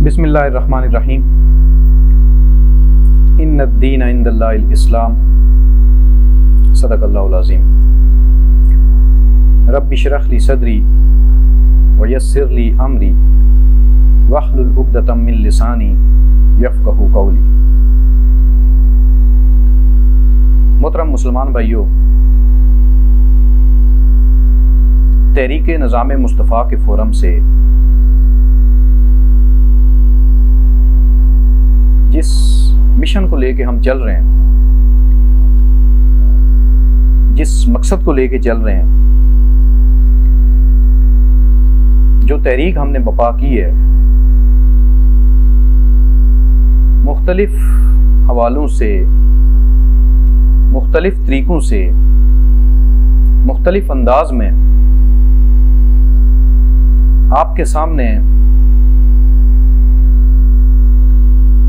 बिस्मिल्लाहिर्रहमानिर्रहीम। इन्नद्दीन इंदल्लाहिल इस्लाम। सदक़ल्लाहुल अज़ीम। रब्बि इश्रह ली सदरी व यस्सिर ली अमरी वहलुल उक़दतम मिन लिसानी यफ़क़हू क़ौली। मोहतरम मुसलमान भाइयों, तहरीक निज़ाम मुस्तफ़ा के फोरम से जिस मिशन को लेके हम चल रहे हैं, जिस मकसद को लेके चल रहे हैं, जो तहरीक हमने बपा की है, मुख्तलिफ हवालों से, मुख्तलिफ तरीक़ों से, मुख्तलिफ अंदाज में आपके सामने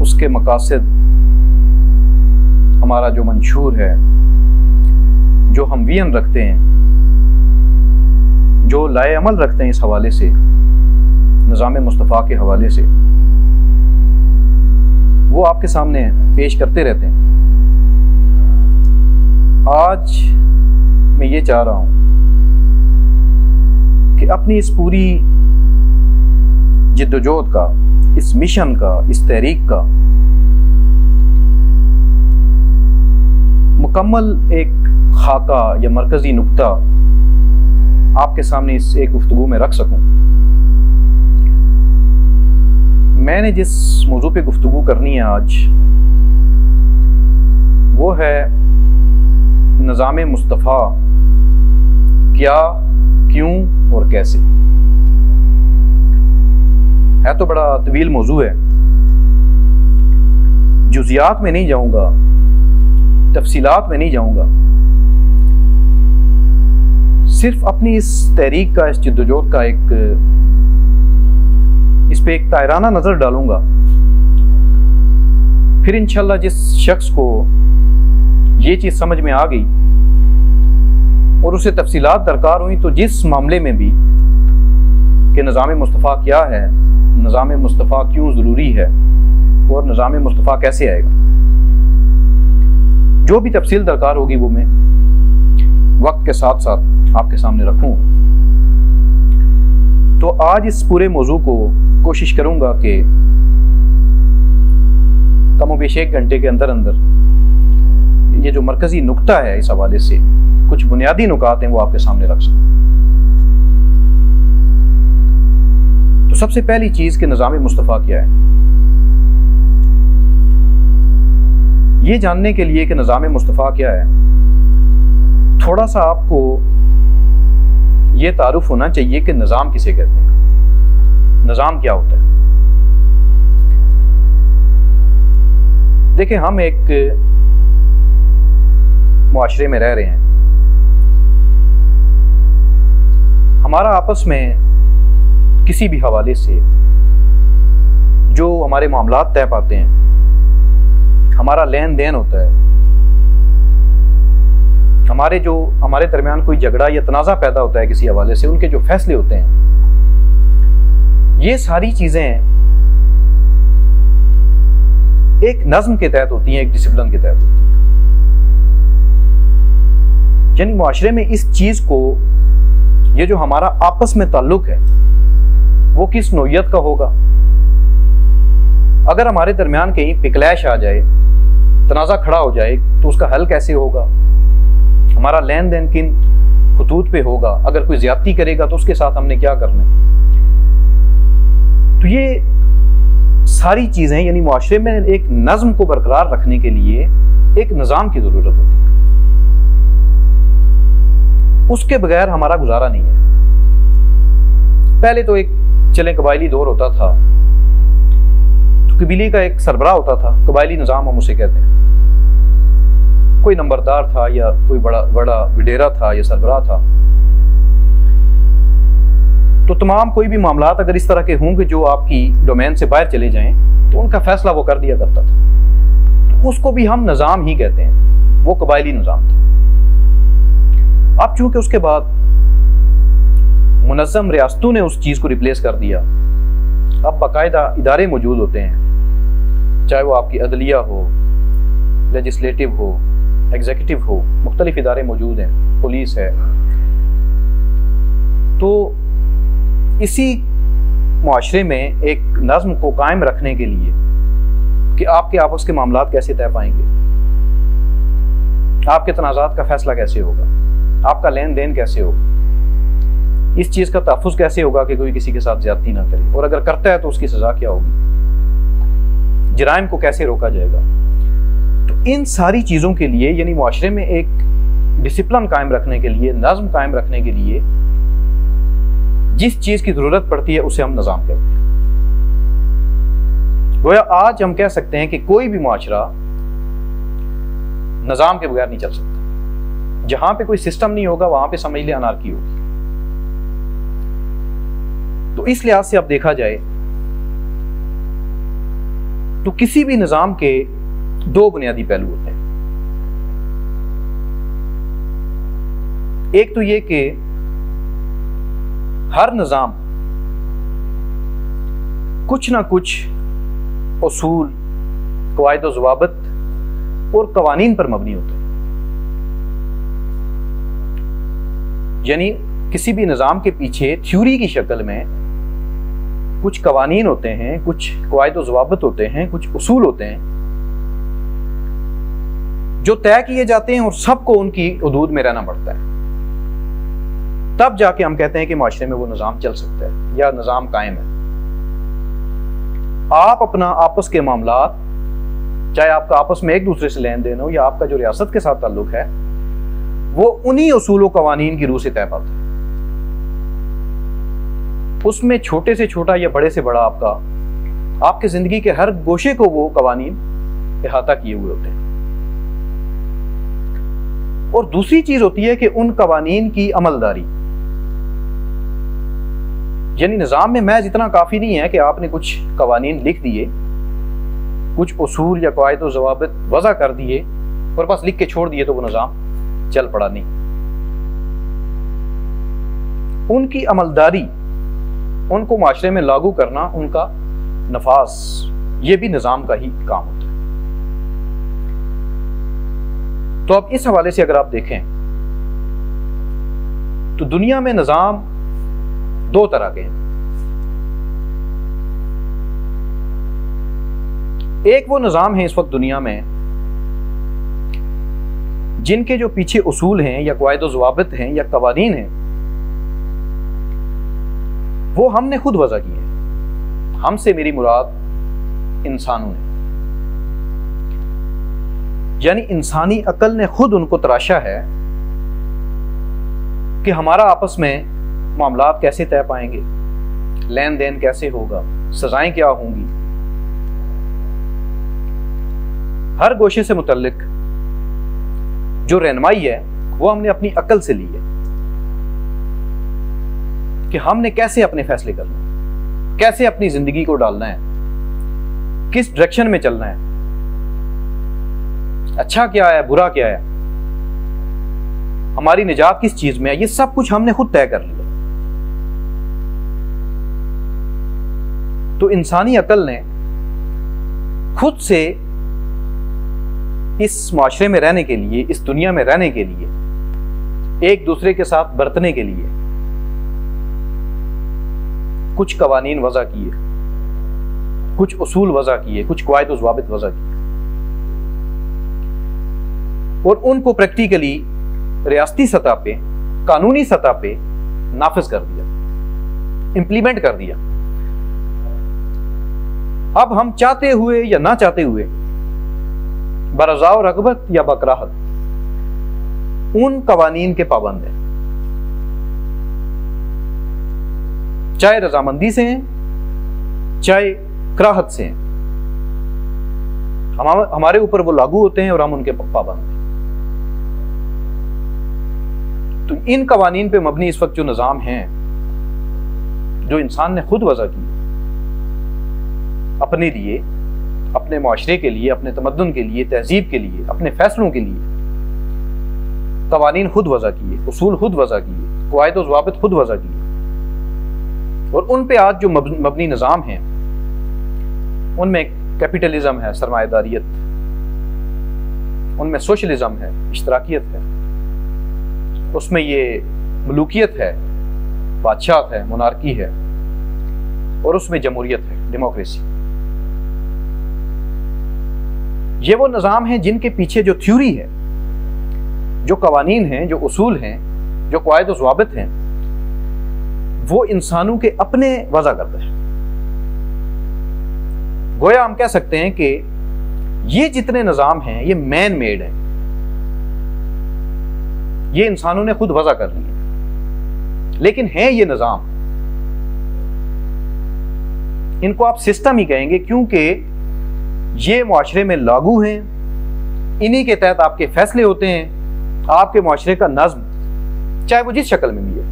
उसके मकासद, हमारा जो मंशूर है, जो हम वियन रखते हैं, जो लाए अमल रखते हैं इस हवाले से, निज़ाम मुस्तफ़ा के हवाले से, वो आपके सामने पेश करते रहते हैं। आज मैं ये चाह रहा हूँ कि अपनी इस पूरी जिद्दोजहद का, इस मिशन का, इस तहरीक का मुकम्मल एक खाका या मरकज़ी नुक्ता आपके सामने इस एक गुफ्तगू में रख सकूं। मैंने जिस मौजू पे गुफ्तगू करनी है आज, वो है निज़ाम मुस्तफ़ा क्या, क्यों और कैसे। है तो बड़ा तवील मौजू है, जुज़ियात में नहीं जाऊंगा, तफसीलात में नहीं जाऊंगा, सिर्फ अपनी इस तहरीक का, इस जिद्दोजहद का इस पे एक तायराना नज़र डालूंगा। फिर इंशाल्लाह जिस शख्स को ये चीज़ समझ में आ गई और उसे तफसीलात दरकार हुई, तो जिस मामले में भी कि निज़ाम मुस्तफ़ा क्या है, निज़ाम मुस्तफ़ा क्यों ज़रूरी है और निज़ाम मुस्तफ़ा कैसे आएगा, जो भी तफसील दरकार होगी वो मैं वक्त के साथ साथ आपके सामने रखूँ। तो आज इस पूरे मौजू को कोशिश करूँगा कि कमोबेश 1 घंटे के अंदर अंदर ये जो मरकज़ी नुक्ता है, इस हवाले से कुछ बुनियादी नुकात हैं, वो आपके सामने रख सकूँ। तो सबसे पहली चीज़ कि निज़ाम मुस्तफ़ा क्या है, ये जानने के लिए कि निज़ाम मुस्तफ़ा क्या है, थोड़ा सा आपको ये तारुफ होना चाहिए कि निज़ाम किसे कहते हैं, निज़ाम क्या होता है। देखिए, हम एक मुआशरे में रह रहे हैं, हमारा आपस में किसी भी हवाले से जो हमारे मामलात तय पाते हैं, हमारा लेन देन होता है, हमारे दरमियान कोई झगड़ा या तनाज़ा पैदा होता है किसी हवाले से, उनके जो फैसले होते हैं, ये सारी चीज़ें एक नज़्म के तहत होती हैं, एक डिसिप्लिन के तहत होती हैं। यानी मुआशरे में इस चीज़ को, ये जो हमारा आपस में ताल्लुक है, वो किस नौइयत का होगा। अगर हमारे दरमियान कहीं पिकलैश आ जाए, तनाज़ा खड़ा हो जाए, तो उसका हल कैसे होगा, हमारा लेन देन किन खतूत पे होगा, अगर कोई ज्यादती करेगा तो उसके साथ हमने क्या करना है। तो ये सारी चीज़ें, यानी मुआशरे में एक नज़्म को बरकरार रखने के लिए एक निज़ाम की ज़रूरत होती है, उसके बगैर हमारा गुजारा नहीं है। पहले तो एक चले कबायली दौर होता था, तो कबीले का एक सरबराह होता था, कबायली निज़ाम हम उसे कहते हैं। कोई नंबरदार था या कोई बड़ा वडेरा था या सरबराह था, तो तमाम कोई भी मामलात अगर इस तरह के होंगे जो आपकी डोमेन से बाहर चले जाएं, तो उनका फैसला वो कर दिया करता था। तो उसको भी हम निज़ाम ही कहते हैं, वो कबायली निज़ाम था। अब चूंकि उसके बाद मुनज़्ज़म रियासतों ने उस चीज़ को रिप्लेस कर दिया, अब बाकायदा इदारे मौजूद होते हैं, चाहे वो आपकी अदलिया हो, लेजिस्लेटिव हो, एग्जीक्यूटिव हो, मुख्तलिफ इदारे मौजूद हैं, पुलिस है। तो इसी मुआशरे में एक नज़्म को कायम रखने के लिए कि आपके आपस के मामलात कैसे तय पाएंगे, आपके तनाज़ात का फैसला कैसे होगा, आपका लेन देन कैसे होगा, इस चीज़ का तहफ़्फ़ुज़ कैसे होगा कि कोई किसी के साथ ज़्यादती ना करे, और अगर करता है तो उसकी सज़ा क्या होगी, जराइम को कैसे रोका जाएगा। तो इन सारी चीज़ों के लिए, यानी मुआशरे में एक डिसिप्लिन कायम रखने के लिए, नज़्म कायम रखने के लिए जिस चीज़ की ज़रूरत पड़ती है उसे हम निज़ाम कहते हैं। गोया आज हम कह सकते हैं कि कोई भी मुआशरा निज़ाम के बगैर नहीं चल सकता। जहां पे कोई सिस्टम नहीं होगा वहां पे समझ लिया अनार्की होगी। तो इस लिहाज से अब देखा जाए तो किसी भी निज़ाम के दो बुनियादी पहलू होते हैं। एक तो ये कि हर निज़ाम कुछ ना कुछ उसूल, क़वाइद व ज़वाबित और कवानीन पर मबनी होता है। यानी किसी भी निज़ाम के पीछे थ्योरी की शक्ल में कुछ कवानीन होते हैं, कुछ क़वाइद व ज़वाबित होते हैं, कुछ उसूल होते हैं जो तय किए जाते हैं और सबको उनकी हुदूद में रहना पड़ता है। तब जाके हम कहते हैं कि माशरे में वो निज़ाम चल सकता है या निज़ाम कायम है। आप अपना आपस के मामलात, चाहे आपका आपस में एक दूसरे से लेन देन हो या आपका जो रियासत के साथ ताल्लुक है, वो उन्हीं उसूल व कवानीन की रूह से तय पाता है। उसमें छोटे से छोटा या बड़े से बड़ा आपकी जिंदगी के हर गोशे को वो कवानीन इहाता किए हुए होते हैं। और दूसरी चीज होती है कि उन कवानीन की अमलदारी, यानी निज़ाम में महज इतना काफ़ी नहीं है कि आपने कुछ कवानीन लिख दिए, कुछ उसूल या क़वाइद व ज़वाबित वज़ा कर दिए और बस लिख के छोड़ दिए तो वो निज़ाम चल पड़ा। नहीं, उनकी अमलदारी, उनको माशरे में लागू करना, उनका नफाज, ये भी निज़ाम का ही काम होता है। तो अब इस हवाले से अगर आप देखें तो दुनिया में निज़ाम दो तरह के हैं। एक वो निज़ाम है इस वक्त दुनिया में जिनके जो पीछे उसूल हैं या क़वाइद व ज़वाबित हैं या कवानीन हैं, वो हमने खुद वज़ा किए हैं। हमसे मेरी मुराद इंसानों ने, यानी इंसानी अकल ने खुद उनको तराशा है कि हमारा आपस में मामलात कैसे तय पाएंगे, लेन देन कैसे होगा, सजाएं क्या होंगी। हर गोशे से मुतल्लिक जो रहनुमाई है वो हमने अपनी अकल से ली है कि हमने कैसे अपने फैसले करने, कैसे अपनी जिंदगी को डालना है, किस डायरेक्शन में चलना है, अच्छा क्या है, बुरा क्या है, हमारी निजात किस चीज में है, ये सब कुछ हमने खुद तय कर लिया। तो इंसानी अकल ने खुद से इस माशरे में रहने के लिए, इस दुनिया में रहने के लिए, एक दूसरे के साथ बरतने के लिए कुछ कवानीन वज़ा किए, कुछ उसूल वज़ा किए, कुछ क़वाइद व ज़वाबित वज़ा किए और उनको प्रैक्टिकली रियासती सतह पे, कानूनी सतह पे नाफिज कर दिया, इंप्लीमेंट कर दिया। अब हम चाहते हुए या ना चाहते हुए, बरज़ाओ रग़बत या बकराहत, उन कवानीन के पाबंद हैं, चाहे रजामंदी से हैं, चाहे कराहत से हैं। हमारे ऊपर वो लागू होते हैं और हम उनके पाबंद हैं। तो इन कवानीन पे मबनी इस वक्त जो निज़ाम हैं, जो इंसान ने खुद वज़ा की अपने लिए, अपने माशरे के लिए, अपने तमद्दुन के लिए, तहजीब के लिए, अपने फैसलों के लिए, कवानीन खुद वज़ा किए, उसूल खुद वज़ा किए, क़वाइद व ज़वाबित खुद वज़ा किए और उन पे आज जो मबनी निज़ाम हैं उनमें कैपिटलिज्म है, सरमायादारियत, उनमें सोशलिज्म है, इश्तराकियत है, उसमें ये मलूकियत है, बादशाहत है, मोनार्की है, और उसमें जमहूरियत है, डेमोक्रेसी। ये वो निज़ाम हैं जिनके पीछे जो थ्योरी है, जो कवानीन हैं, जो उसूल हैं, जो क़वायद व ज़वाबित हैं, वो इंसानों के अपने वज़ा करते हैं। गोया हम कह सकते हैं कि ये जितने निज़ाम हैं ये मैन मेड हैं, ये इंसानों ने खुद वज़ा कर लिए, लेकिन हैं ये निज़ाम, इनको आप सिस्टम ही कहेंगे क्योंकि ये मुआशरे में लागू हैं, इन्हीं के तहत आपके फैसले होते हैं। आपके मुआशरे का नज़्म चाहे वो जिस शक्ल में भी है,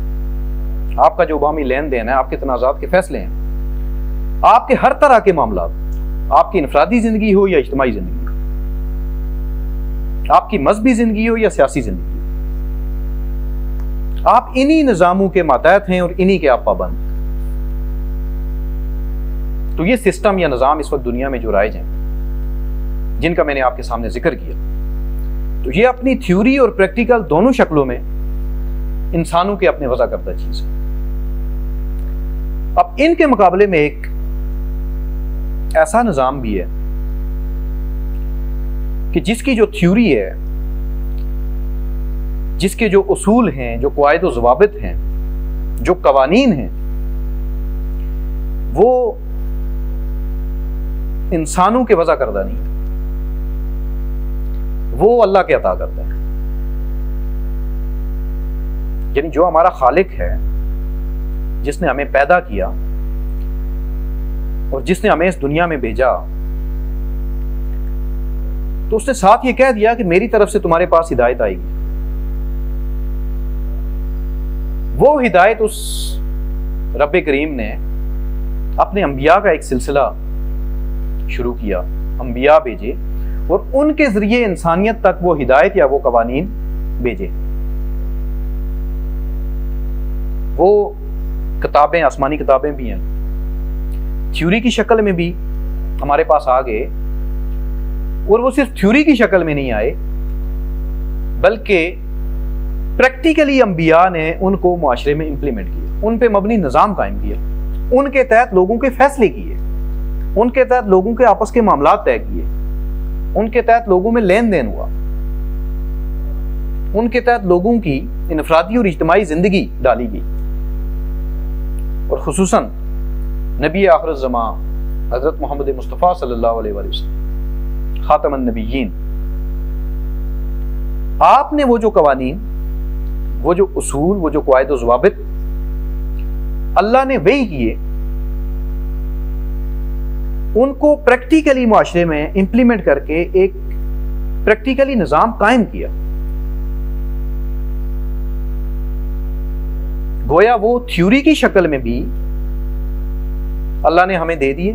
आपका जो बामी लेन देन है, आपके तनाज़ात के फैसले हैं, आपके हर तरह के मामला, आपकी इनफरादी जिंदगी हो या इज्तिमाई जिंदगी, आपकी मजहबी जिंदगी हो या सियासी जिंदगी, आप इन्हीं निज़ामों के मातहत हैं और इन्हीं के आप पाबंद। तो ये सिस्टम या निज़ाम इस वक्त दुनिया में जो राइज हैं, जिनका मैंने आपके सामने जिक्र किया, तो ये अपनी थ्योरी और प्रैक्टिकल दोनों शक्लों में इंसानों के अपने वज़ा करदा चीज है। अब इनके मुकाबले में एक ऐसा निज़ाम भी है कि जिसकी जो थ्योरी है, जिसके जो उसूल हैं, जो क़वायद व ज़वाबित हैं, जो कवानीन हैं, वो इंसानों के वज़ा करदा नहीं है, वो अल्लाह के अता करता है। यानी जो हमारा खालिक है, जिसने हमें पैदा किया और जिसने हमें इस दुनिया में भेजा, तो उसने साथ ये कह दिया कि मेरी तरफ से तुम्हारे पास हिदायत आएगी। वो हिदायत उस रब्बे करीम ने अपने अंबिया का एक सिलसिला शुरू किया, अंबिया भेजे और उनके जरिए इंसानियत तक वो हिदायत या वो कवानीन भेजे। वो किताबें, आसमानी किताबें भी हैं, थ्योरी की शक्ल में भी हमारे पास आ गए, और वो सिर्फ थ्योरी की शक्ल में नहीं आए, बल्कि प्रैक्टिकली अंबिया ने उनको मुआशरे में इंप्लीमेंट किया, उन पे मबनी निज़ाम कायम किया, उनके तहत लोगों के फैसले किए, उनके तहत लोगों के आपस के मामला तय किए, उनके तहत लोगों में लेन देन हुआ, उनके तहत लोगों की इनफरादी और इज्तिमाई जिंदगी डाली गई। और खुसूसन नबी आखिर ज़मां हज़रत मोहम्मद मुस्तफ़ा सल्लल्लाहु अलैहि वसल्लम ख़ातमुन नबिय्यीन, आपने वो जो कवानीन, वो जो उसूल, वो जो क़वायद व ज़वाबित अल्लाह ने वही किए, उनको प्रैक्टिकली मुआशरे में इंप्लीमेंट करके एक प्रैक्टिकली निज़ाम कायम किया। गोया वो थ्योरी की शक्ल में भी अल्लाह ने हमें दे दिए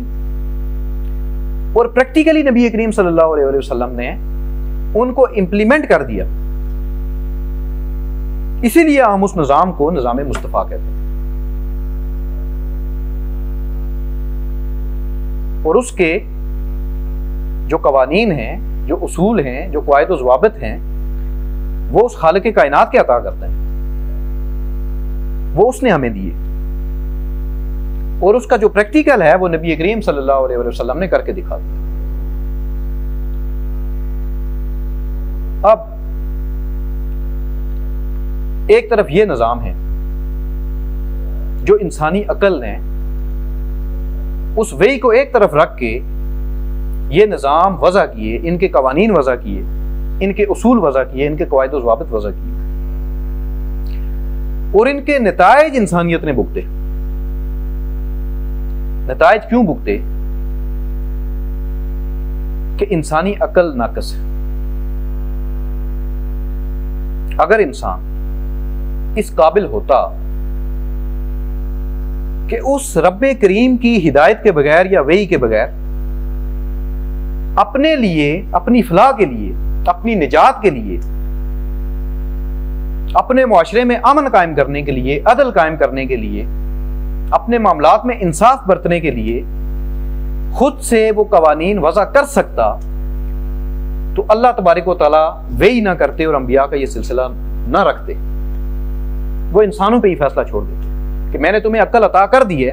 और प्रैक्टिकली नबी करीम सल्लल्लाहु अलैहि वसल्लम ने उनको इंप्लीमेंट कर दिया। इसीलिए हम उस निज़ाम को निज़ाम मुस्तफ़ा कहते हैं। और उसके जो कवानीन हैं, जो उसूल हैं, जो क़वायद व ज़वाबित हैं, वो उस खालिक़ कायनात के अता करते हैं, वो उसने हमें दिए, और उसका जो प्रैक्टिकल है वो नबी करीम सल्लल्लाहु अलैहि वसल्लम ने करके दिखा दिया। अब एक तरफ ये निज़ाम है जो इंसानी अकल ने उस वही को एक तरफ रख के ये निज़ाम वज़ा किए, इनके कवानीन वज़ा किए, इनके उसूल वज़ा किए, इनके क़वायद व ज़वाबित वज़ा किए, और इनके नताइज इंसानियत ने भुगते। नताइज क्यों भुगते? कि इंसानी अकल नाक़िस है। अगर इंसान इस काबिल होता कि उस रब्बे करीम की हिदायत के बगैर या वही के बगैर अपने लिए, अपनी फलाह के लिए, अपनी निजात के लिए, अपने मुआशरे में अमन कायम करने के लिए, अदल कायम करने के लिए अपने मामलात में इंसाफ बरतने के लिए खुद से वो कवानीन वज़ा कर सकता तो अल्लाह तबारक व तआला वही ना करते और अंबिया का ये सिलसिला ना रखते। वो इंसानों पे ही फैसला छोड़ देते कि मैंने तुम्हें अक्ल अता कर दी है,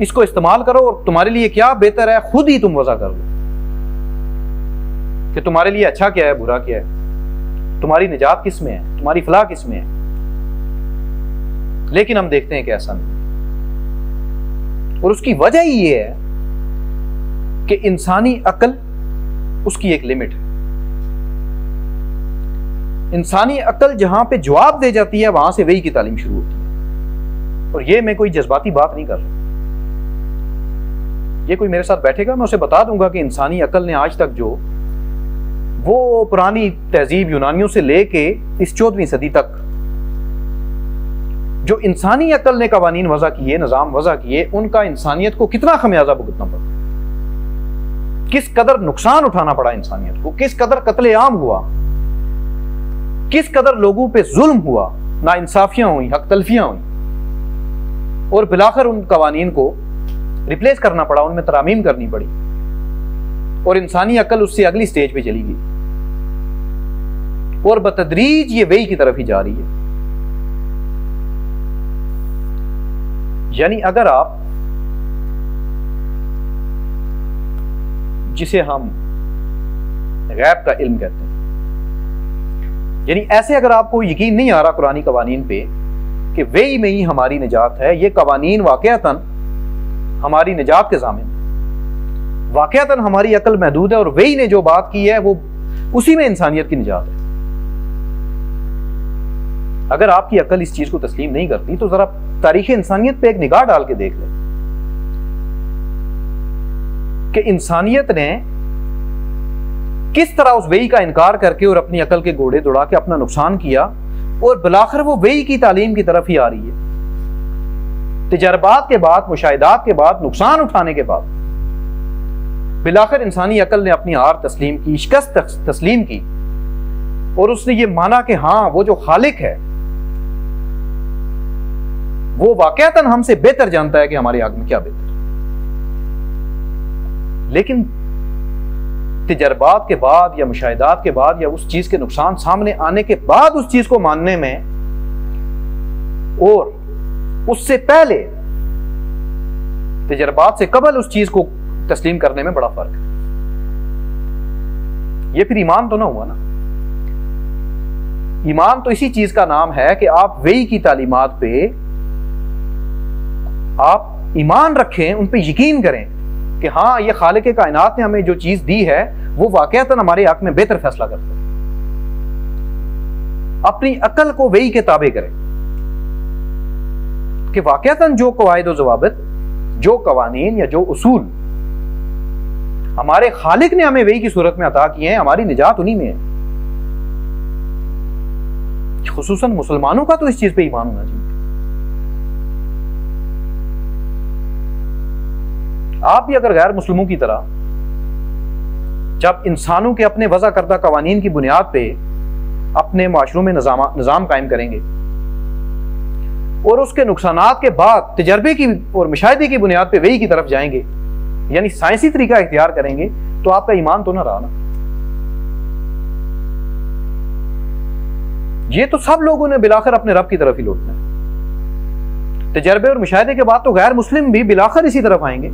इसको इस्तेमाल करो और तुम्हारे लिए क्या बेहतर है खुद ही तुम वज़ा कर लो कि तुम्हारे लिए अच्छा क्या है, बुरा क्या है, तुम्हारी निजात किस में है, तुम्हारी फलाह किस में है। लेकिन हम देखते हैं कि ऐसा नहीं, और उसकी वजह ही ये है कि इंसानी अक्ल उसकी एक लिमिट है। इंसानी अक्ल जहां पे जवाब दे जाती है वहां से वही की तालीम शुरू होती है। और ये मैं कोई जज्बाती बात नहीं कर रहा, ये कोई मेरे साथ बैठेगा मैं उसे बता दूंगा कि इंसानी अक्ल ने आज तक जो वो पुरानी तहजीब यूनानियों से लेके इस 14वीं सदी तक जो इंसानी अक्ल ने कवानीन वज़ा किए, निज़ाम वज़ा किए, उनका इंसानियत को कितना खमियाजा भुगतना पड़ा, किस कदर नुकसान उठाना पड़ा इंसानियत को, किस कदर कत्ले आम हुआ, किस कदर लोगों पे जुल्म हुआ, नाइंसाफियां हुई, हक तलफियां हुई, और बिलाखिर उन कवानीन को रिप्लेस करना पड़ा, उनमें तरामीम करनी पड़ी, और इंसानी अक्ल उससे अगली स्टेज पे चली गई और बतदरीज ये वही की तरफ ही जा रही है। यानी अगर आप जिसे हम गैब का इल्म कहते हैं, यानी ऐसे अगर आपको यकीन नहीं आ रहा कुरानी कवानीन पे कि वही में ही हमारी निजात है, ये कवानीन वाकयातन हमारी निजात के ज़ामिन, वाकयातन हमारी अक्ल महदूद है और वही ने जो बात की है वो उसी में इंसानियत की निजात है। अगर आपकी अक्ल इस चीज को तस्लीम नहीं करती तो जरा तारीख इंसानियत पे एक निगाह डाल के देख ले कि इंसानियत ने किस तरह उस वही का इनकार करके और अपनी अक्ल के घोड़े दौड़ा के अपना नुकसान किया, और बिलाखिर वो वही की तालीम की तरफ ही आ रही है। तजर्बात के बाद, मुशाहिदात के बाद, नुकसान उठाने के बाद बिलाखिर इंसानी अक्ल ने अपनी हार तस्लीम की, शिकस्त तस्लीम की, और उसने ये माना कि हाँ वो जो खालिक है वो वाकयातन हमसे बेहतर जानता है कि हमारे हक में क्या बेहतर है। लेकिन तजर्बात के बाद या मुशाहिदात के बाद या उस चीज के नुकसान सामने आने के बाद उस चीज को मानने में और उससे पहले तजर्बात से कबल उस चीज को तस्लीम करने में बड़ा फर्क है। यह फिर ईमान तो ना हुआ ना। ईमान तो इसी चीज का नाम है कि आप वही की तालीमात पे आप ईमान रखें, उन पे यकीन करें कि हाँ ये खालिक कायनात ने हमें जो चीज दी है वो वाकयातन हमारे हक में बेहतर फैसला करता है। अपनी अकल को वही के ताबे करें कि वाकयातन जो कवायद व ज़वाबित, जो कवानीन या जो उसूल हमारे खालिक ने हमें वही की सूरत में अता किए हैं, हमारी निजात उन्हीं में है। खुसूसन मुसलमानों का तो इस चीज पे ईमान होना चाहिए। आप भी अगर गैर मुस्लिमों की तरह जब इंसानों के अपने वज़ा करदा कवानीन की बुनियाद पे अपने माशरों में निज़ाम कायम करेंगे और उसके नुकसानात के बाद तजर्बे की और मुशाहिदे की बुनियाद पे वही की तरफ जाएंगे, यानी साइंसी तरीका इख्तियार करेंगे, तो आपका ईमान तो ना रहा ना। ये तो सब लोगों ने बिलाखिर अपने रब की तरफ ही लौटना है। तजर्बे और मुशाहिदे के बाद तो गैर मुस्लिम भी बिलाखिर इसी तरफ आएंगे।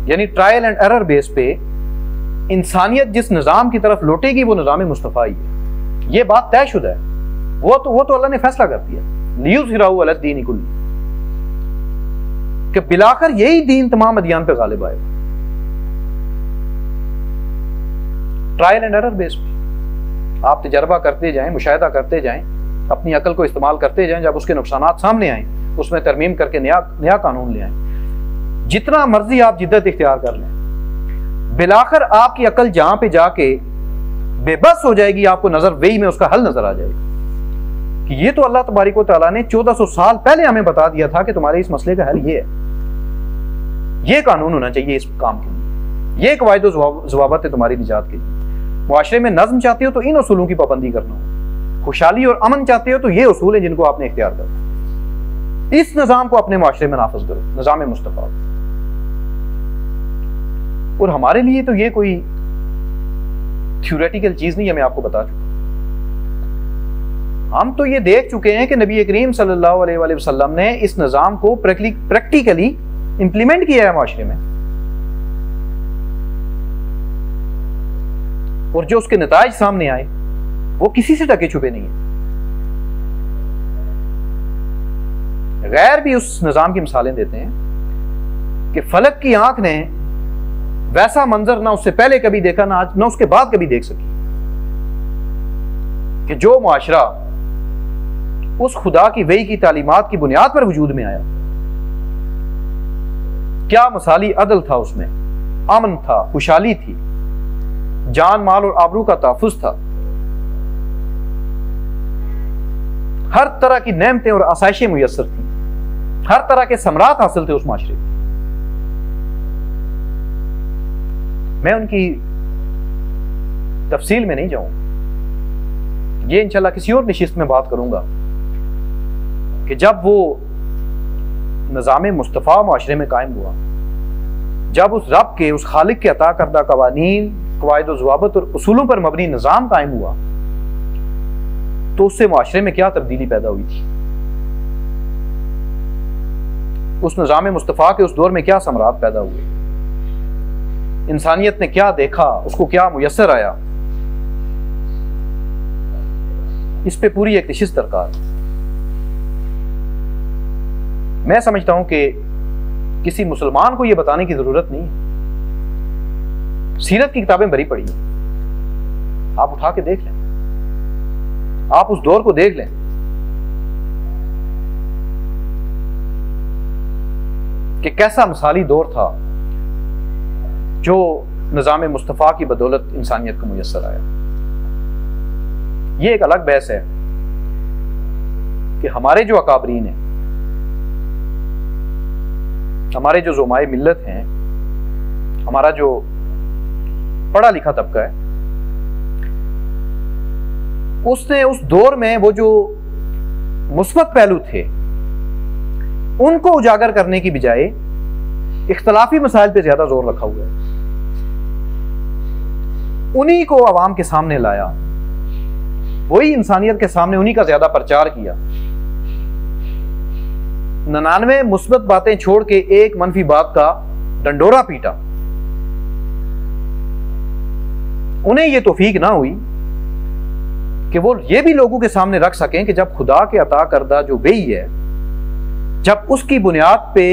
यानी ट्रायल एंड एरर बेस पे इंसानियत जिस निज़ाम की तरफ लौटेगी वो निज़ाम मुस्तफ़ा ही है। ये बात तयशुदा है। वो तो अल्लाह ने फैसला कर दिया, लियुज़हिरहु अला दीन कुल्ली, कि बिलाखिर यही दीन तमाम अदियान पे गालिब आएगा। ट्रायल एंड एरर बेस पे आप तजर्बा करते जाएं, मुशाहिदा करते जाएं, अपनी अकल को इस्तेमाल करते जाएं, जब उसके नुकसानात सामने आए उसमें तरमीम करके नया कानून ले आए। जितना मर्जी आप जिद्दत इख्तियार कर लें, बिलाखिर आपकी अकल जहां पे जाके बेबस हो जाएगी, आपको नजर वही में उसका हल नजर आ जाएगा कि ये तो अल्लाह तबारक व तआला ने 1400 साल पहले हमें बता दिया था कि तुम्हारे इस मसले का हल ये है, ये कानून होना चाहिए इस काम के लिए, ये कवायद व ज़वाबित है तुम्हारी निजात के लिए। मुआशरे में नज़्म चाहते हो तो इन उसूलों की पाबंदी करना हो, खुशहाली और अमन चाहते हो तो ये उसूल है जिनको आपने इख्तियार करो। इस निज़ाम को अपने माशरे में नाफिज करो, निज़ाम मुस्तफ़ा। और हमारे लिए तो ये कोई थ्योरेटिकल चीज नहीं है, मैं आपको बता चुका। हम तो ये देख चुके हैं कि नबी करीम सल्लल्लाहु अलैहि वसल्लम ने इस निज़ाम को प्रैक्टिकली इंप्लीमेंट किया है माशरे में, और जो उसके नताइज सामने आए वो किसी से ढके छुपे नहीं है। गैर भी उस निज़ाम की मिसालें देते हैं कि फलक की आंख ने वैसा मंजर ना उससे पहले कभी देखा, ना उसके बाद कभी देख सकी, कि जो मुआशरा उस खुदा की वही की तालीमात की बुनियाद पर वजूद में आया, क्या मिसाली अदल था उसमें, अमन था, खुशहाली थी, जान माल और आबरू का तहफ़्फ़ुज़ था, हर तरह की नेमतें और आसाइशें मुयस्सर थी, हर तरह के समरात हासिल थे उस माशरे में। मैं उनकी तफसील में नहीं जाऊं, ये इंशाल्लाह किसी और नशिस्त में बात करूंगा कि जब वो निज़ाम मुस्तफ़ा माशरे में कायम हुआ, जब उस रब के, उस खालिक के अता करदा कवानीन, क़वाइद और ज़वाबित और उसूलों पर मबनी निज़ाम कायम हुआ, तो उससे माशरे में क्या तब्दीली पैदा हुई थी, उस निज़ाम मुस्तफ़ा के उस दौर में क्या समरात पैदा हुए, इंसानियत ने क्या देखा, उसको क्या मुयस्सर आया। इस पे पूरी एक नशिस्त दरकार। मैं समझता हूं कि किसी मुसलमान को यह बताने की जरूरत नहीं है। सीरत की किताबें भरी पड़ी हैं, आप उठा के देख लें, आप उस दौर को देख लें। कि कैसा मिसाली दौर था जो निज़ाम मुस्तफ़ा की बदौलत इंसानियत को मुयस्सर आया। ये एक अलग बहस है कि हमारे जो अकाबरीन हैं, हमारे जो ज़ुमाए मिल्लत हैं, हमारा जो पढ़ा लिखा तबका है, उसने उस दौर में वो जो मुस्बत पहलू थे उनको उजागर करने की बजाय इख्तलाफी मसाइल पे ज्यादा जोर रखा हुआ है, उन्हीं को अवाम के सामने लाया, वही इंसानियत के सामने उन्हीं का ज्यादा प्रचार किया। 99 मुस्बत बातें छोड़ के एक मनफी बात का डंडोरा पीटा। उन्हें यह तौफीक ना हुई कि वो ये भी लोगों के सामने रख सकें कि जब खुदा के अता करदा जो वही है, जब उसकी बुनियाद पे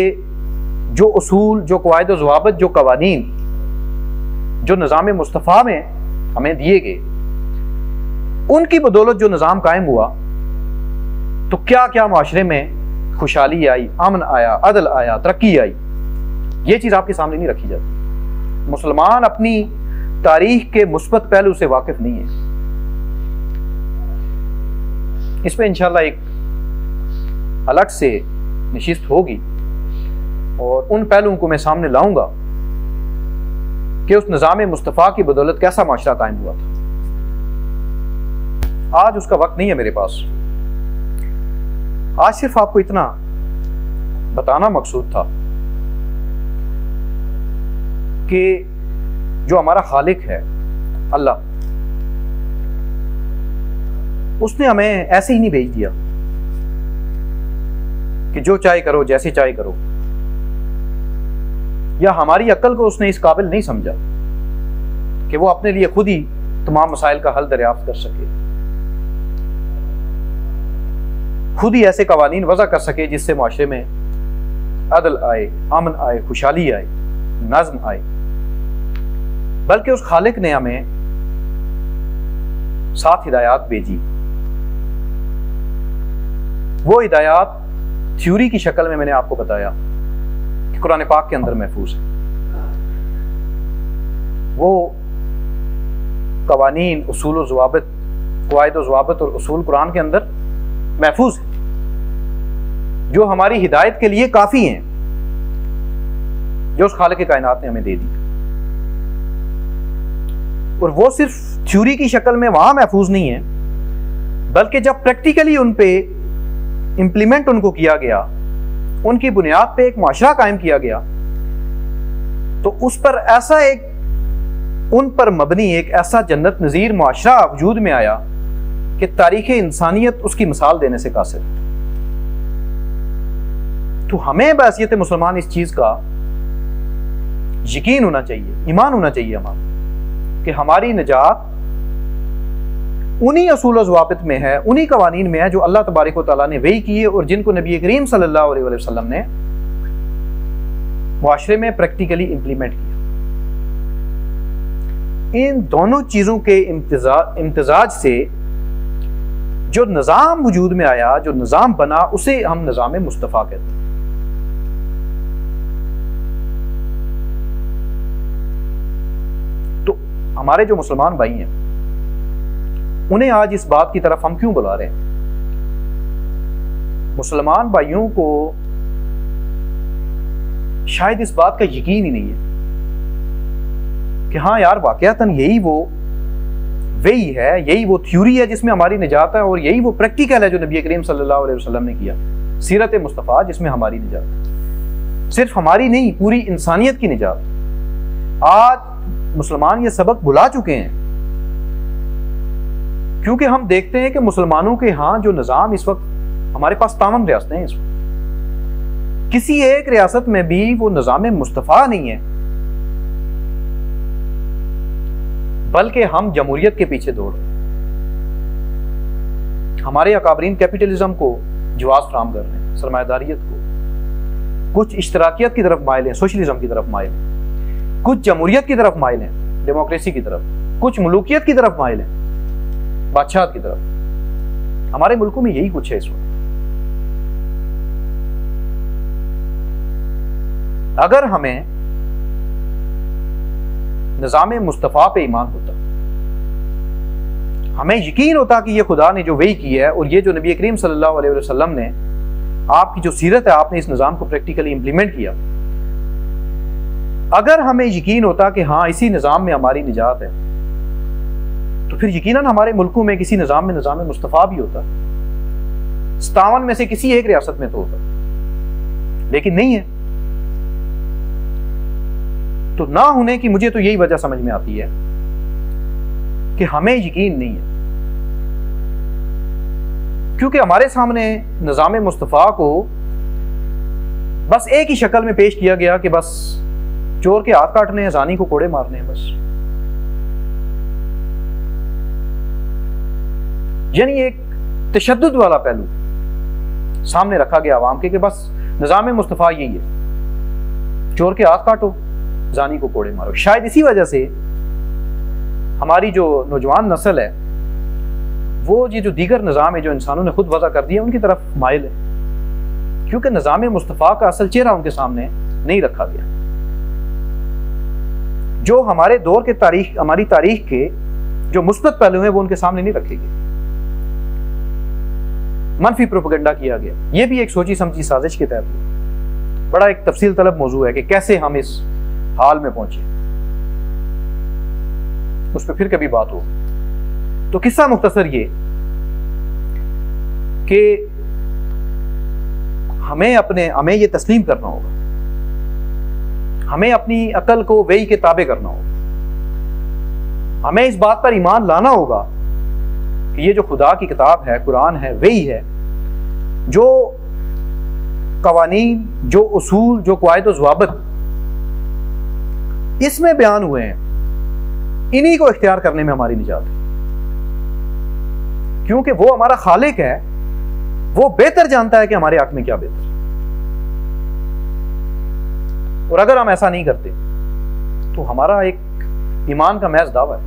जो उसूल, जो क़वाइद और ज़वाबित, जो कवानीन, जो निज़ाम मुस्तफ़ा में हमें दिए गए, उनकी बदौलत जो निज़ाम कायम हुआ, तो क्या क्या माशरे में खुशहाली आई, अमन आया, अदल आया, तरक्की आई। ये चीज़ आपके सामने नहीं रखी जाती। मुसलमान अपनी तारीख के मुस्बत पहलू से वाकिफ नहीं है। इस पर इंशाल्लाह एक अलग से नशिस्त होगी और उन पहलुओं को मैं सामने लाऊंगा कि उस निज़ाम मुस्तफ़ा की बदौलत कैसा माशरा कायम हुआ था। आज उसका वक्त नहीं है मेरे पास। आज सिर्फ आपको इतना बताना मकसूद था कि जो हमारा खालिक है अल्लाह, उसने हमें ऐसे ही नहीं भेज दिया कि जो चाहे करो, जैसे चाहे करो, या हमारी अक्ल को उसने इस काबिल नहीं समझा कि वो अपने लिए खुद ही तमाम मसाइल का हल दरियाफ्त कर सके, खुद ही ऐसे कवानीन वज़ा कर सके जिससे माशरे में अदल आए, अमन आए, खुशहाली आए, नज़्म आए। बल्कि उस खालिक ने हमें 7 हिदायत भेजी। वो हिदायत थ्योरी की शक्ल में मैंने आपको बताया कि कुरान पाक के अंदर महफूज है। वो कवानीन, उसूल और ज़वाबित, क़वाइद और ज़वाबित और उसूल कुरान के अंदर महफूज है जो हमारी हिदायत के लिए काफ़ी हैं, जो उस खालिक कायनात ने हमें दे दी। और वो सिर्फ थ्योरी की शक्ल में वहां महफूज नहीं है, बल्कि जब प्रैक्टिकली उन पे इंप्लीमेंट उनको किया गया, उनकी बुनियाद पे एक माशरा कायम किया गया, तो उस पर ऐसा एक उन पर मबनी एक ऐसा जन्नत नज़ीर माशरा वजूद में आया कि तारीख़ इंसानियत उसकी मिसाल देने से कासिर। तो हमें बहैसियत मुसलमान इस चीज़ का यकीन होना चाहिए, ईमान होना चाहिए हमारा कि हमारी निजात उन्हीं असूल और ज़वाबित में है, उन्हीं कवानीन में है जो अल्लाह तबारक व तआला ने वही किए और जिनको नबी करीम सल्लल्लाहु अलैहि वसल्लम ने मुआशरे में प्रैक्टिकली इंप्लीमेंट किया। इन दोनों चीज़ों के इम्तिजाज से जो निज़ाम वजूद में आया, जो निज़ाम बना, उसे हम निज़ाम मुस्तफ़ा कहते हैं। तो हमारे जो मुसलमान भाई हैं, उन्हें आज इस बात की तरफ हम क्यों बुला रहे हैं? मुसलमान भाइयों को शायद इस बात का यकीन ही नहीं है कि हाँ यार वाकयातन यही वो वही है, यही वो थ्योरी है जिसमें हमारी निजात है, और यही वो प्रैक्टिकल है जो नबी करीम सल्लल्लाहु अलैहि वसल्लम ने किया, सीरत मुस्तफ़ा जिसमें हमारी निजात है। सिर्फ हमारी नहीं, पूरी इंसानियत की निजात। आज मुसलमान ये सबक भुला चुके हैं, क्योंकि हम देखते हैं कि मुसलमानों के यहाँ जो निज़ाम इस वक्त, हमारे पास तमाम रियासतें हैं इस वक्त, किसी एक रियासत में भी वो निज़ाम मुस्तफ़ा नहीं है, बल्कि हम जमहूरियत के पीछे दौड़ रहे हैं। हमारे अकाबरीन कैपिटलिज्म को जवाब फराहम कर रहे हैं, सरमायादारियत को, कुछ इश्तराकियत की तरफ माइल हैं, सोशलिज्म की तरफ माइल हैं, कुछ जमहूरियत की तरफ माइल हैं, डेमोक्रेसी की तरफ, कुछ मुल्कियत की तरफ माइल हैं, बादशाह की तरफ। हमारे मुल्कों में यही कुछ है इस वक्त। अगर हमें निज़ाम मुस्तफ़ा पे ईमान होता, हमें यकीन होता कि ये खुदा ने जो वही की है और ये जो नबी करीम सल्लल्लाहु अलैहि वसल्लम ने, आपकी जो सीरत है, आपने इस निज़ाम को प्रैक्टिकली इंप्लीमेंट किया, अगर हमें यकीन होता कि हाँ इसी निज़ाम में हमारी निजात है, तो फिर यकीनन हमारे मुल्कों में किसी निज़ाम में निज़ाम मुस्तफ़ा भी होता, 57 में से किसी एक रियासत में तो होता, लेकिन नहीं है। तो ना होने की मुझे तो यही वजह समझ में आती है कि हमें यकीन नहीं है, क्योंकि हमारे सामने निज़ाम मुस्तफ़ा को बस एक ही शक्ल में पेश किया गया कि बस चोर के हाथ काटने हैं, ज़ानी को कोड़े मारने हैं, बस। यानी एक तशद्दुद वाला पहलू सामने रखा गया आवाम के कि बस निज़ाम मुस्तफ़ा यही है, चोर के हाथ काटो, ज़ानी को कोड़े मारो। शायद इसी वजह से हमारी जो नौजवान नस्ल है वो ये जो दीगर निज़ाम है जो इंसानों ने खुद वज़ा कर दिया, उनकी तरफ माइल है, क्योंकि निज़ाम मुस्तफ़ा का असल चेहरा उनके सामने नहीं रखा गया। जो हमारे दौर के तारीख, हमारी तारीख के जो मुस्बत पहलू हैं वो उनके सामने नहीं रखे गए, मनफी प्रोपेगेंडा किया गया। ये भी एक सोची समझी साजिश के तहत बड़ा एक तफसील तलब मौजू है कि कैसे हम इस हाल में पहुंचे, उस पर फिर कभी बात हो। तो किस्सा मुख्तसर ये कि हमें ये तस्लीम करना होगा, हमें अपनी अकल को वही के ताबे करना होगा, हमें इस बात पर ईमान लाना होगा कि ये जो खुदा की किताब है, कुरान है, वही है जो कवानीन, जो उसूल, जो क़वाइद व ज़वाबित इसमें बयान हुए हैं, इन्हीं को इख्तियार करने में हमारी निजात है, क्योंकि वो हमारा खालिक है, वो बेहतर जानता है कि हमारे हक में क्या बेहतर है। और अगर हम ऐसा नहीं करते तो हमारा एक ईमान का महज दावा है।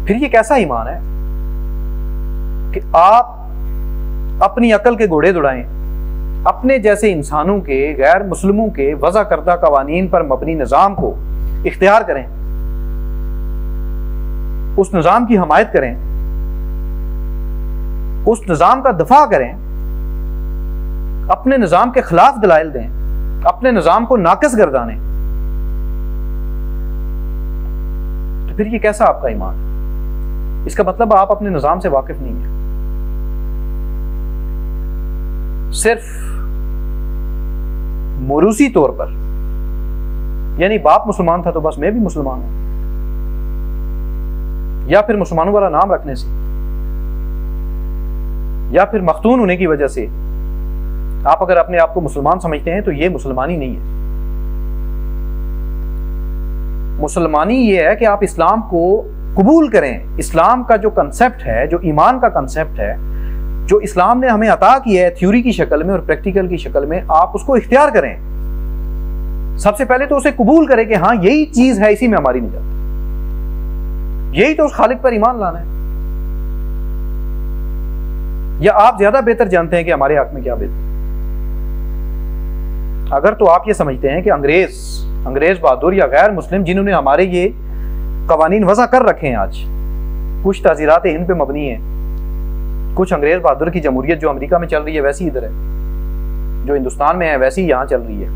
फिर ये कैसा ईमान है कि आप अपनी अकल के घोड़े दौड़ाएं, अपने जैसे इंसानों के, गैर मुस्लिमों के वज़ा करदा कवानीन पर मबनी निज़ाम को इख्तियार करें, उस निज़ाम की हमायत करें, उस निज़ाम का दफा करें, अपने निज़ाम के खिलाफ दलाइल दें, अपने निज़ाम को नाक़िस गर्दानें, तो फिर ये कैसा आपका ईमान है? इसका मतलब आप अपने निज़ाम से वाकिफ नहीं है। सिर्फ मोरूसी तौर पर, यानी बाप मुसलमान था तो बस मैं भी मुसलमान हूं, या फिर मुसलमानों वाला नाम रखने से, या फिर मख्तून होने की वजह से आप अगर अपने आप को मुसलमान समझते हैं तो ये मुसलमानी नहीं है। मुसलमानी ये है कि आप इस्लाम को कबूल करें। इस्लाम का जो कंसेप्ट है, जो ईमान का कंसेप्ट है, जो इस्लाम ने हमें अता किया है थ्योरी की शक्ल में और प्रैक्टिकल की शक्ल में, आप उसको इख्तियार करें। सबसे पहले तो उसे कबूल करें कि हाँ यही चीज है, इसी में हमारी निजात। यही तो उस खालिक पर ईमान लाना है। या आप ज्यादा बेहतर जानते हैं कि हमारे हक में क्या बेहतर? अगर तो आप ये समझते हैं कि अंग्रेज बहादुर या गैर मुस्लिम जिन्होंने हमारे ये कवानीन वज़ा कर रखे हैं, आज कुछ ताज़ीरात हिंद पे मबनी है, कुछ अंग्रेज बहादुर की जमहूरियत जो अमेरिका में चल रही है वैसी इधर है, जो हिंदुस्तान में है वैसी यहाँ चल रही है,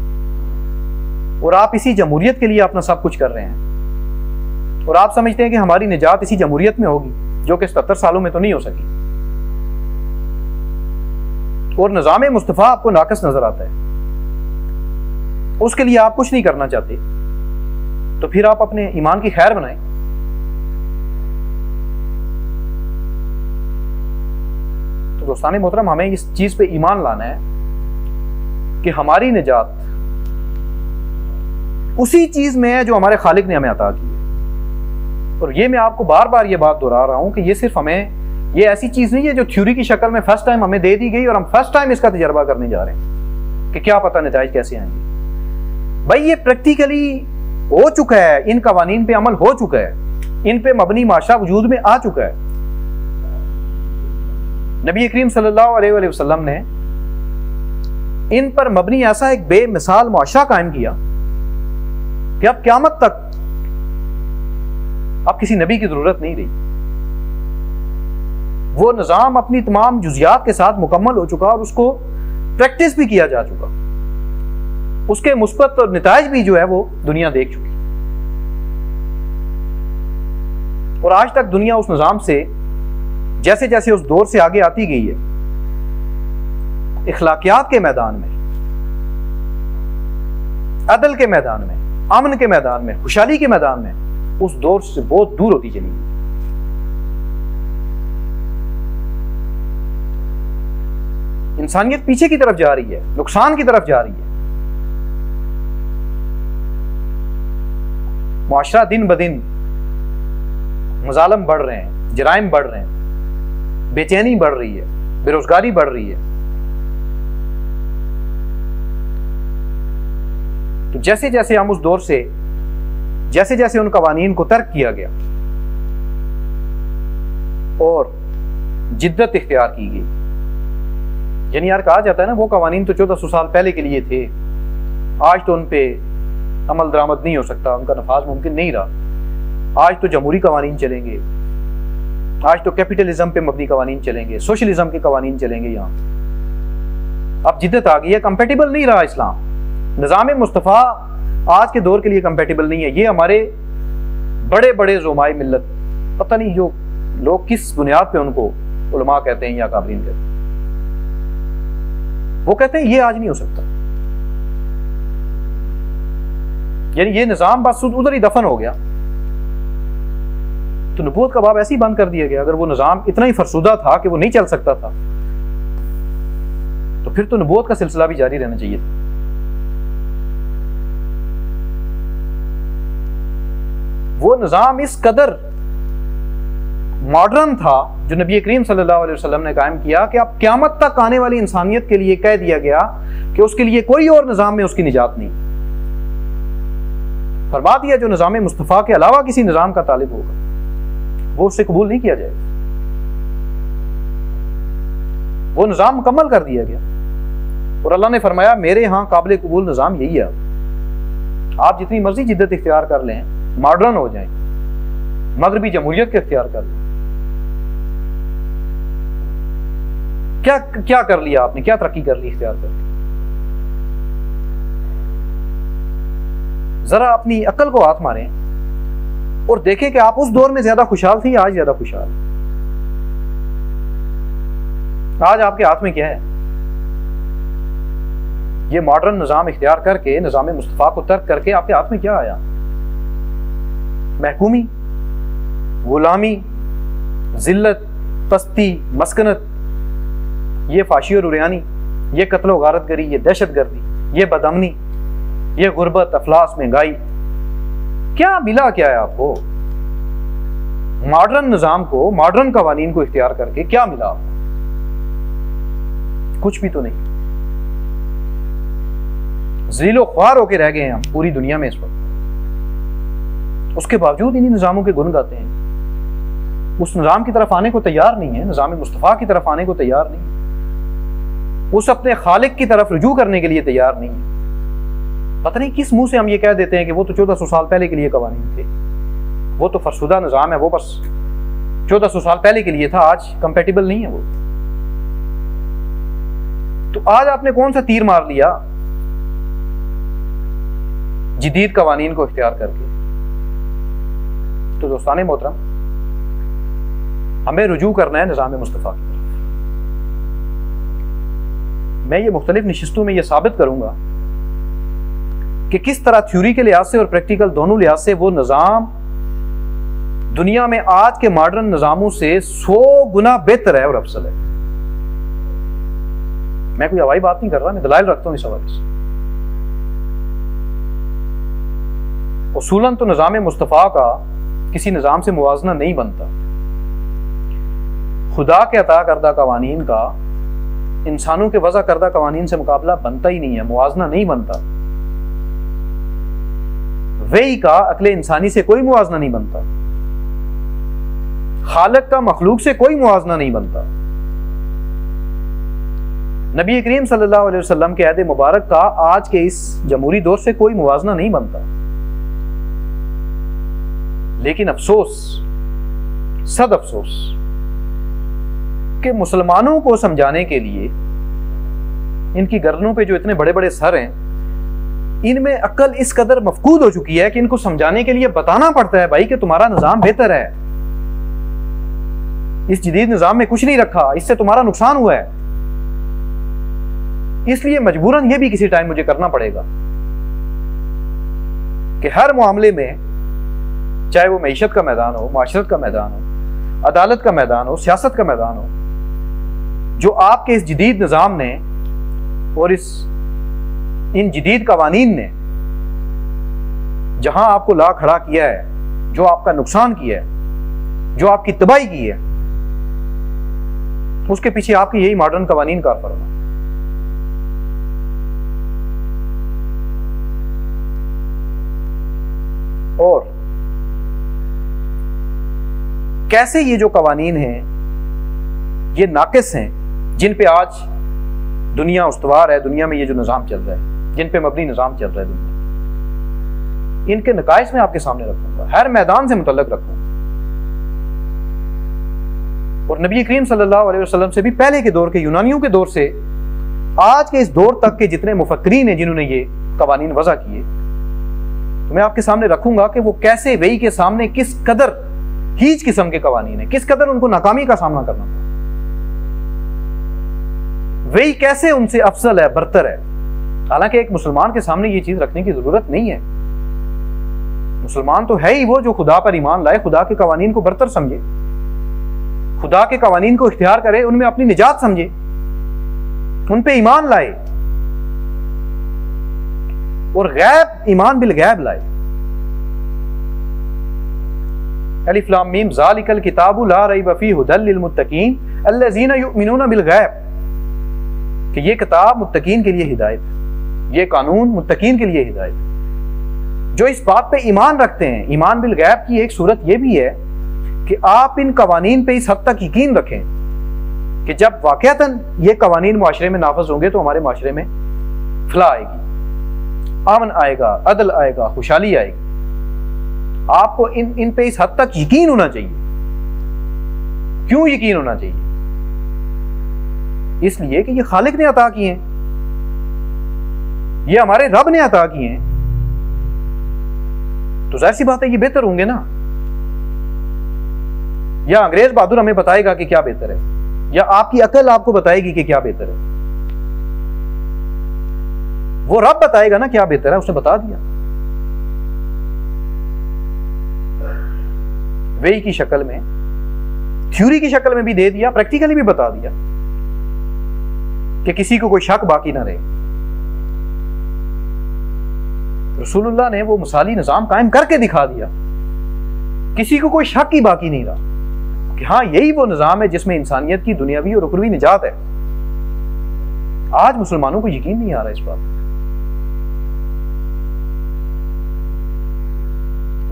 और आप इसी जमहूरियत के लिए अपना सब कुछ कर रहे हैं, और आप समझते हैं कि हमारी निजात इसी जमहूरियत में होगी, जो कि 77 सालों में तो नहीं हो सकी, और निज़ाम मुस्तफ़ा आपको नाक़िस नजर आता है, उसके लिए आप कुछ नहीं करना चाहते, तो फिर आप अपने ईमान की खैर बनाएं। तो दोस्ताने मोहतरम, हमें इस चीज पे ईमान लाना है कि हमारी निजात उसी चीज में है जो हमारे खालिक ने हमें अता की है। और ये मैं आपको बार बार ये बात दोहरा रहा हूं कि ये सिर्फ हमें, ये ऐसी चीज नहीं है जो थ्योरी की शक्ल में फर्स्ट टाइम हमें दे दी गई और हम फर्स्ट टाइम इसका तजर्बा करने जा रहे हैं कि क्या पता नतीजे कैसे आएंगे। भाई ये प्रैक्टिकली हो चुका है, इन कवानीन पे अमल हो चुका है, इन पे मबनी माशरा वजूद में आ चुका है। नबी करीम सल्लल्लाहु अलैहि वसल्लम ने इन पर मबनी ऐसा एक बेमिसाल माशरा कायम किया कि अब क़यामत तक अब किसी नबी की जरूरत नहीं रही। वो निज़ाम अपनी तमाम जुज़ियात के साथ मुकम्मल हो चुका और उसको प्रैक्टिस भी किया जा चुका, उसके मुस्बत और नताइज भी जो है वो दुनिया देख चुकी। और आज तक दुनिया उस निज़ाम से जैसे जैसे उस दौर से आगे आती गई है, इखलाकियात के मैदान में, अदल के मैदान में, अमन के मैदान में, खुशहाली के मैदान में, उस दौर से बहुत दूर होती चली गई। इंसानियत पीछे की तरफ जा रही है, नुकसान की तरफ जा रही है। मुआशरा दिन ब दिन मजालम बढ़ रहे हैं, जराइम बढ़ रहे हैं, बेचैनी बढ़ रही है, बेरोजगारी बढ़ रही है। तो जैसे जैसे हम उस दौर से, जैसे जैसे उन कवानीन को तर्क किया गया और जिद्दत इख्तियार की गई, यानी यार कहा जाता है ना, वो कवानीन तो 1400 साल पहले के लिए थे, आज तो उन पे अमल दरामद नहीं हो सकता, उनका नफाज मुमकिन नहीं रहा। आज तो जमहूरी कवानीन चलेंगे, आज तो कैपिटलिज्म पे मबनी कवानीन चलेंगे, सोशलिज्म के कवानीन चलेंगे। यहाँ अब जिद्दत आ गई है, कंपेटिबल नहीं रहा इस्लाम। निज़ाम मुस्तफ़ा आज के दौर के लिए कंपेटिबल नहीं है। ये हमारे बड़े बड़े ज़ुमाए मिल्लत, पता नहीं जो लोग किस बुनियाद पे उनको उलमा कहते हैं या काबरीन कहते हैं, वो कहते हैं ये आज नहीं हो सकता, यानी ये निज़ाम बस उधर ही दफन हो गया। तो नबूवत का बाब ऐसे ही बंद कर दिया गया। अगर वो निज़ाम इतना ही फरसुदा था कि वो नहीं चल सकता था, तो फिर तो नबूवत का सिलसिला भी जारी रहना चाहिए था। वो निज़ाम इस कदर मॉडर्न था जो नबी करीम सल्लल्लाहु अलैहि वसल्लम ने कायम किया कि अब क़यामत तक आने वाली इंसानियत के लिए कह दिया गया कि उसके लिए कोई और निज़ाम में उसकी निजात नहीं। फरमा दिया जो निज़ाम मुस्तफ़ा के अलावा किसी निज़ाम का तालिब होगा वो उससे कबूल नहीं किया जाएगा। वो निज़ाम मुकम्मल कर दिया गया और अल्लाह ने फरमाया मेरे यहाँ काबिल कबूल निज़ाम यही है। आप जितनी मर्जी जिद्दत इख्तियार कर लें, मॉडर्न हो जाएं, मगरबी जमहूरियत के इख्तियार कर लें, क्या क्या कर लिया आपने, क्या तरक्की कर ली इख्तियार करके? जरा अपनी अक्ल को हाथ मारें और देखें कि आप उस दौर में ज्यादा खुशहाल थे या आज ज्यादा खुशहाल। आज आपके हाथ में क्या है? ये मॉडर्न निजाम इख्तियार करके, निजाम मुस्तफा को तर्क करके आपके हाथ में क्या आया? महकूमी, गुलामी, जिल्लत, पस्ती, मस्कनत, ये फाशी और उरियानी, ये कत्ल व गारतगरी, ये दहशतगर्दी, ये बदअमनी, ये गुर्बत, अफलास, महंगाई, क्या मिला क्या है आपको? मॉडर्न निजाम को, मॉडर्न कवानीन को इख्तियार करके क्या मिला आपको? कुछ भी तो नहीं। ज़लीलो ख्वार होके रह गए हैं हम पूरी दुनिया में इस वक्त। उसके बावजूद इन्हीं निजामों के गुण गाते हैं। उस निजाम की तरफ आने को तैयार नहीं है, निजाम मुस्तफा की तरफ आने को तैयार नहीं है, उस अपने खालिक की तरफ रुजू करने के लिए तैयार नहीं है। पता नहीं किस मुंह से हम ये कह देते हैं कि वो तो 1400 साल पहले के लिए कवानीन थे, वो तो फरशुदा निजाम है, वो बस 1400 साल पहले के लिए था, आज कंपेटिबल नहीं है वो। तो आज आपने कौन सा तीर मार लिया जदीद कवानीन को इख्तियार करके? तो दोस्ताने मोहतरम, हमें रुजू करना है निज़ाम मुस्तफ़ा की तरफ। मैं ये मुख्तलिफ नशिस्तों में ये साबित करूंगा कि किस तरह थ्योरी के लिहाज से और प्रैक्टिकल दोनों लिहाज से वो निज़ाम दुनिया में आज के मॉडर्न निज़ामों से 100 गुना बेहतर है और अफसल है। मैं कोई हवाई बात नहीं कर रहा, मैं दलाइल रखता हूं इस हवाले से। उसूलन तो निज़ाम मुस्तफ़ा का किसी निज़ाम से मुवाजना नहीं बनता। खुदा के अता करदा कवानीन का इंसानों के वज़ा करदा कवानीन से मुकाबला बनता ही नहीं है, मुवाजना नहीं बनता। वही का अक्ले इंसानी से कोई मुवाजना नहीं बनता, खालिक का मखलूक से कोई मुवाजना नहीं बनता। नबी करीम सल्लल्लाहु अलैहि वसल्लम के अहद मुबारक का आज के इस जमहूरी दौर से कोई मुवाजना नहीं बनता। लेकिन अफसोस, सद अफसोस कि मुसलमानों को समझाने के लिए इनकी गर्दनों पे जो इतने बड़े बड़े सर हैं, इनमें अक्ल इस कदर मफकूद हो चुकी है कि इनको समझाने के लिए बताना पड़ता है भाई कि तुम्हारा निजाम बेहतर है, इस जदीद निजाम में कुछ नहीं रखा, इससे तुम्हारा नुकसान हुआ है, इसलिए मजबूरन यह भी किसी टाइम मुझे करना पड़ेगा कि हर मामले में, चाहे वो मईशत का मैदान हो, माशरत का मैदान हो, अदालत का मैदान हो, सियासत का मैदान हो, जो आपके इस जदीद निज़ाम ने और इन जदीद कवानीन ने जहां आपको ला खड़ा किया है, जो आपका नुकसान किया है, जो आपकी तबाही की है, उसके पीछे आपकी यही मॉडर्न कवानीन कार फरमा। और कैसे ये जो कवानीन हैं ये नाकिस हैं, जिन पे आज दुनिया उस्तवार है, दुनिया में ये जो निज़ाम चल रहा है, जिन पे मबनी निज़ाम चल रहा है दुनिया, इनके नकाइस में आपके सामने रखूंगा, हर मैदान से मुतल्लक रखूंगा। और नबी करीम सल्लल्लाहु अलैहि वसल्लम से भी पहले के दौर के, यूनानियों के दौर से आज के इस दौर तक के जितने मुफक्रीन हैं जिन्होंने ये कवानीन वज़ा किए, तो मैं आपके सामने रखूंगा कि वो कैसे वही के सामने किस कदर हीज किस्म के कवानीन है, किस कदर उनको नाकामी का सामना करना पड़ा, वही कैसे उनसे अफसल है, बरतर है। हालांकि एक मुसलमान के सामने ये चीज रखने की जरूरत नहीं है। मुसलमान तो है ही वो जो खुदा पर ईमान लाए, खुदा के कवानीन को बरतर समझे, खुदा के कवानीन को इख्तियार करे, उनमें अपनी निजात समझे, उन पे ईमान लाए और गैब, ईमान बिल गैब लाए। अलिफ लाम मीम ज़ालिकल किताबु ला रैब फीहि हुदल लिल मुत्तकीन अल्लज़ीना युमिनूना बिल गैब, कि ये किताब मुत्तकीन के लिए हिदायत है, ये कानून मुत्तकीन के लिए हिदायत है, जो इस बात पे ईमान रखते हैं। ईमान बिल गैब की एक सूरत यह भी है कि आप इन कवानीन पे इस हद तक यकीन रखें कि जब वाक़अतन ये कवानीन माशरे में नाफज होंगे तो हमारे माशरे में फलाह आएगी, अमन आएगा, अदल आएगा, खुशहाली आएगी। आपको इन पे इस हद तक यकीन होना चाहिए। क्यों यकीन होना चाहिए? इसलिए कि ये खालिक ने अता किए हैं, ये हमारे रब ने अता किए हैं, तो जाहिर सी बात है ये बेहतर होंगे ना। या अंग्रेज बहादुर हमें बताएगा कि क्या बेहतर है, या आपकी अकल आपको बताएगी कि क्या बेहतर है? वो रब बताएगा ना क्या बेहतर है, उसने बता दिया। वही की शक्ल में, थ्योरी की शक्ल में भी दे दिया, प्रैक्टिकली भी बता दिया कि किसी को कोई शक बाकी ना रहे। रसूलुल्लाह ने वो मिसाली निजाम कायम करके दिखा दिया, किसी को कोई शक ही बाकी नहीं रहा कि हाँ यही वो निजाम है जिसमें इंसानियत की दुनियावी और उखरवी निजात है। आज मुसलमानों को यकीन नहीं आ रहा इस बात।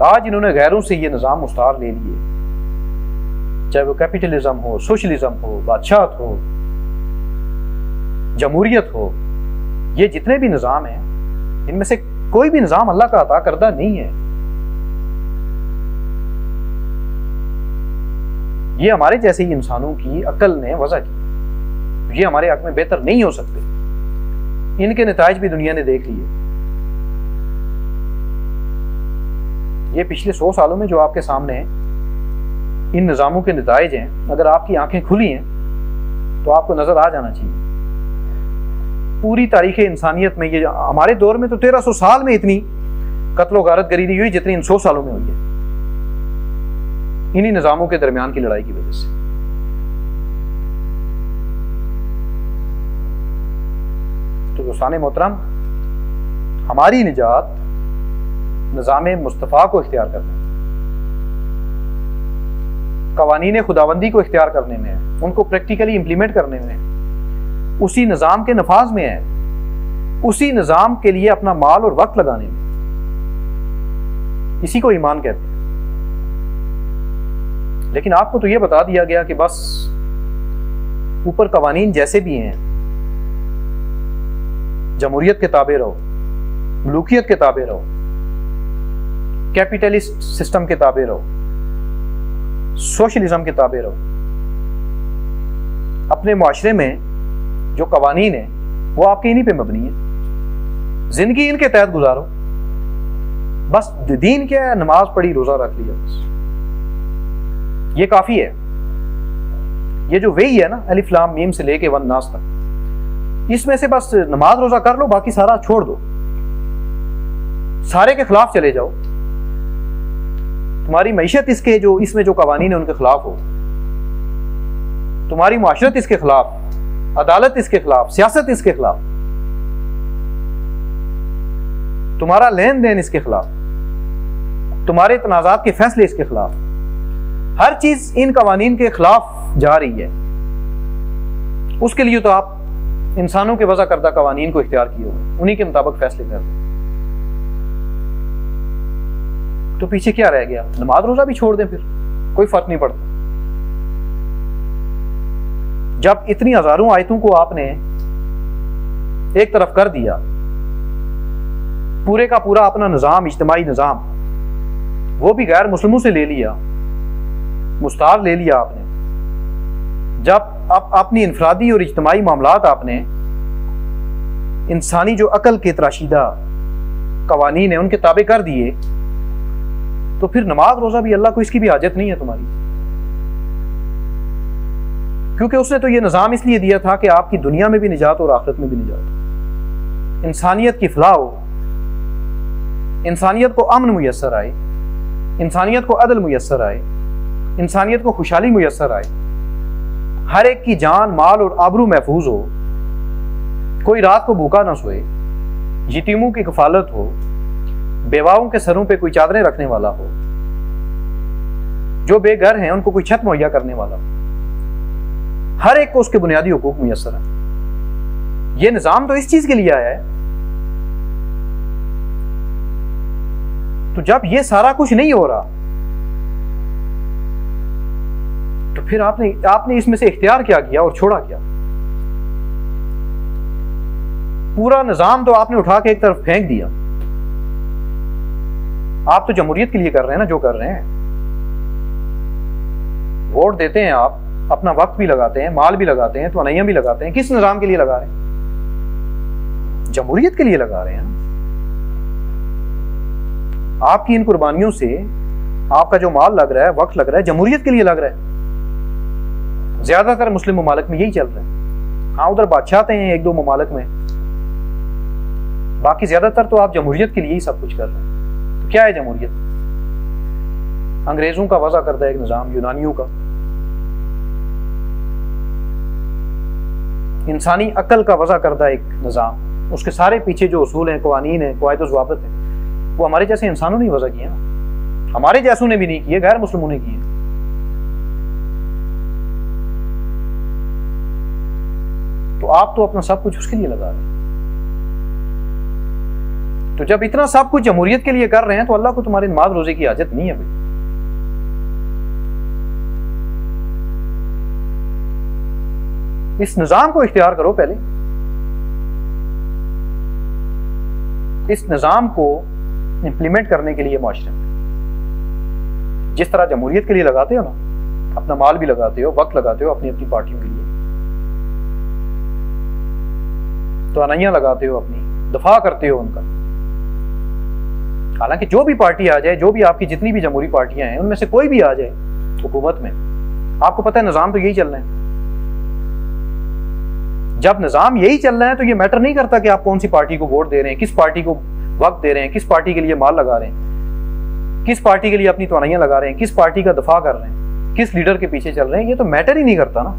आज इन्होंने गैरों से ये निजाम मुस्तार ले लिए, चाहे वो कैपिटलिज्म हो, सोशलिज्म हो, बादशाहत हो, जमहूरियत हो, ये जितने भी निजाम हैं इनमें से कोई भी निजाम अल्लाह का अता करदा नहीं है। ये हमारे जैसे ही इंसानों की अकल ने वजह की, ये हमारे हक में बेहतर नहीं हो सकते। इनके नताइज भी दुनिया ने देख लिए। ये पिछले 100 सालों में जो आपके सामने इन निजामों के नताइज हैं, अगर आपकी आंखें खुली हैं तो आपको नजर आ जाना चाहिए। पूरी तारीख इंसानियत में, ये हमारे दौर में तो 1300 साल में इतनी कत्लो गारतगरी नहीं हुई जितनी इन 100 सालों में हुई है, इन्हीं निजामों के दरमियान की लड़ाई की वजह से। तो दोस्तान मोहतरम, हमारी निजात निज़ाम मुस्तफ़ा को इख्तियार करने में, कवानीन खुदाबंदी को इख्तियार करने में, उनको प्रैक्टिकली इंप्लीमेंट करने में, उसी निज़ाम के नफाज में है, उसी निज़ाम के लिए अपना माल और वक्त लगाने में। इसी को ईमान कहते हैं। लेकिन आपको तो यह बता दिया गया कि बस ऊपर कवानीन जैसे भी हैं, जमहूरियत के ताबे रहो, मलूकियत के ताबे रहो, कैपिटलिस्ट सिस्टम के ताबे रहो, सोशलिज्म के ताबे रहो। अपने मुआशरे में जो कवानीन है वो आपके इन्हीं पे मबनी है, जिंदगी इनके तहत गुजारो। बस दीन क्या है, नमाज पढ़ी, रोजा रख लिया, बस ये काफी है। ये जो वही है ना, अलिफ लाम मीम से लेके वन नास तक, इसमें से बस नमाज रोजा कर लो, बाकी सारा छोड़ दो, सारे के खिलाफ चले जाओ। तुम्हारी मैशत इसके जो इसमें जो कवानीन है उनके खिलाफ हो, तुम्हारी मुआशरत इसके खिलाफ, अदालत इसके खिलाफ, सियासत इसके खिलाफ, तुम्हारा लेन देन इसके खिलाफ, तुम्हारे तनाजात के फैसले इसके खिलाफ, हर चीज इन कवानीन के खिलाफ जा रही है। उसके लिए तो आप इंसानों के वज़ा करदा कवानीन को इख्तियार किए हुए, उन्हीं के मुताबिक फैसले कर दें। तो पीछे क्या रह गया? नमाज रोजा भी छोड़ दें, फिर कोई फर्क नहीं पड़ता। जब इतनी हजारों आयतों को आपने एक तरफ कर दिया, पूरे का पूरा अपना निजाम, इज्तिमाई निजाम, वो भी गैर मुस्लिमों से ले लिया, मुस्तार ले लिया आपने। जब अपनी इनफरादी और इज्तिमाई मामलात आपने इंसानी जो अकल के तराशीदा कवानीन है उनके ताबे कर दिए, तो फिर नमाज रोजा भी अल्लाह को इसकी भी हाजत नहीं है तुम्हारी, क्योंकि उसने तो ये निजाम इसलिए दिया था कि आपकी दुनिया में भी निजात और आखिरत में भी निजात, इंसानियत की फलाह हो, इंसानियत को अमन मुयस्सर आए, इंसानियत को अदल मुयस्सर आए, इंसानियत को खुशहाली मुयस्सर आए, हर एक की जान, माल और आबरू महफूज हो, कोई रात को भूखा ना सोए, यतीमों की कफालत हो, बेवाओं के सरों पे कोई चादरें रखने वाला हो, जो बेघर हैं उनको कोई छत मुहैया करने वाला हो, हर एक को उसके बुनियादी हुकूक मुयस्सर है। ये निजाम तो इस चीज के लिए आया है। तो जब ये सारा कुछ नहीं हो रहा, तो फिर आपने इसमें से इख्तियार क्या किया और छोड़ा क्या? पूरा निजाम तो आपने उठा के एक तरफ फेंक दिया। आप तो जमहूरियत के लिए कर रहे हैं ना जो कर रहे हैं। वोट देते हैं आप, अपना वक्त भी लगाते हैं, माल भी लगाते हैं, तवानाइयां भी लगाते हैं। किस निजाम के लिए लगा रहे हैं? जमहूरियत के लिए लगा रहे हैं। आपकी इन कुर्बानियों से आपका जो माल लग रहा है, वक्त लग रहा है, जमहूरियत के लिए लग रहा है। ज्यादातर मुस्लिम ममालिक में यही चल रहा है। हाँ, उधर बादशाहते हैं एक दो ममालिक में, बाकी ज्यादातर तो आप जमहूरियत के लिए ही सब कुछ कर रहे हैं। तो क्या है जमहूरियत? अंग्रेजों का वज़ा करता है एक निज़ाम, यूनानियों का, इंसानी अक्ल का वज़ा करता है एक निज़ाम, उसके सारे पीछे जो उसूल हैं, कवानीन हैं, क़वाइद ज़वाबित हैं, वो हमारे जैसे इंसानों ने वज़ा किए ना, हमारे जैसों ने भी नहीं किए, गैर मुस्लिमों ने किए। तो आप तो अपना सब कुछ उसके लिए लगा रहे हैं। तो जब इतना सब कुछ जमहूरियत के लिए कर रहे हैं तो अल्लाह को तुम्हारे नमाज रोजे की हाजत नहीं है भाई। इस निजाम को इख्तियार करो पहले, इस निजाम को इंप्लीमेंट करने के लिए माशरे में जिस तरह जमहूरियत के लिए लगाते हो ना, अपना माल भी लगाते हो, वक्त लगाते हो अपनी अपनी पार्टियों के लिए, तवानाइयां लगाते हो, अपनी दफा करते हो उनका। हालांकि जो भी पार्टी आ जाए, जो भी आपकी जितनी भी जमहूरी पार्टियां हैं, उनमें से कोई भी आ जाए हुकूमत में, आपको पता है निजाम तो यही चल रहा है। जब निजाम यही चल रहा है तो ये मैटर नहीं करता कि आप कौन सी पार्टी को वोट दे रहे हैं, किस पार्टी को वक्त दे रहे हैं, किस पार्टी के लिए माल लगा रहे हैं, किस पार्टी के लिए अपनी तवानाइयां लगा रहे हैं, किस पार्टी का दफा कर रहे हैं, किस लीडर के पीछे चल रहे हैं, ये तो मैटर ही नहीं करता ना।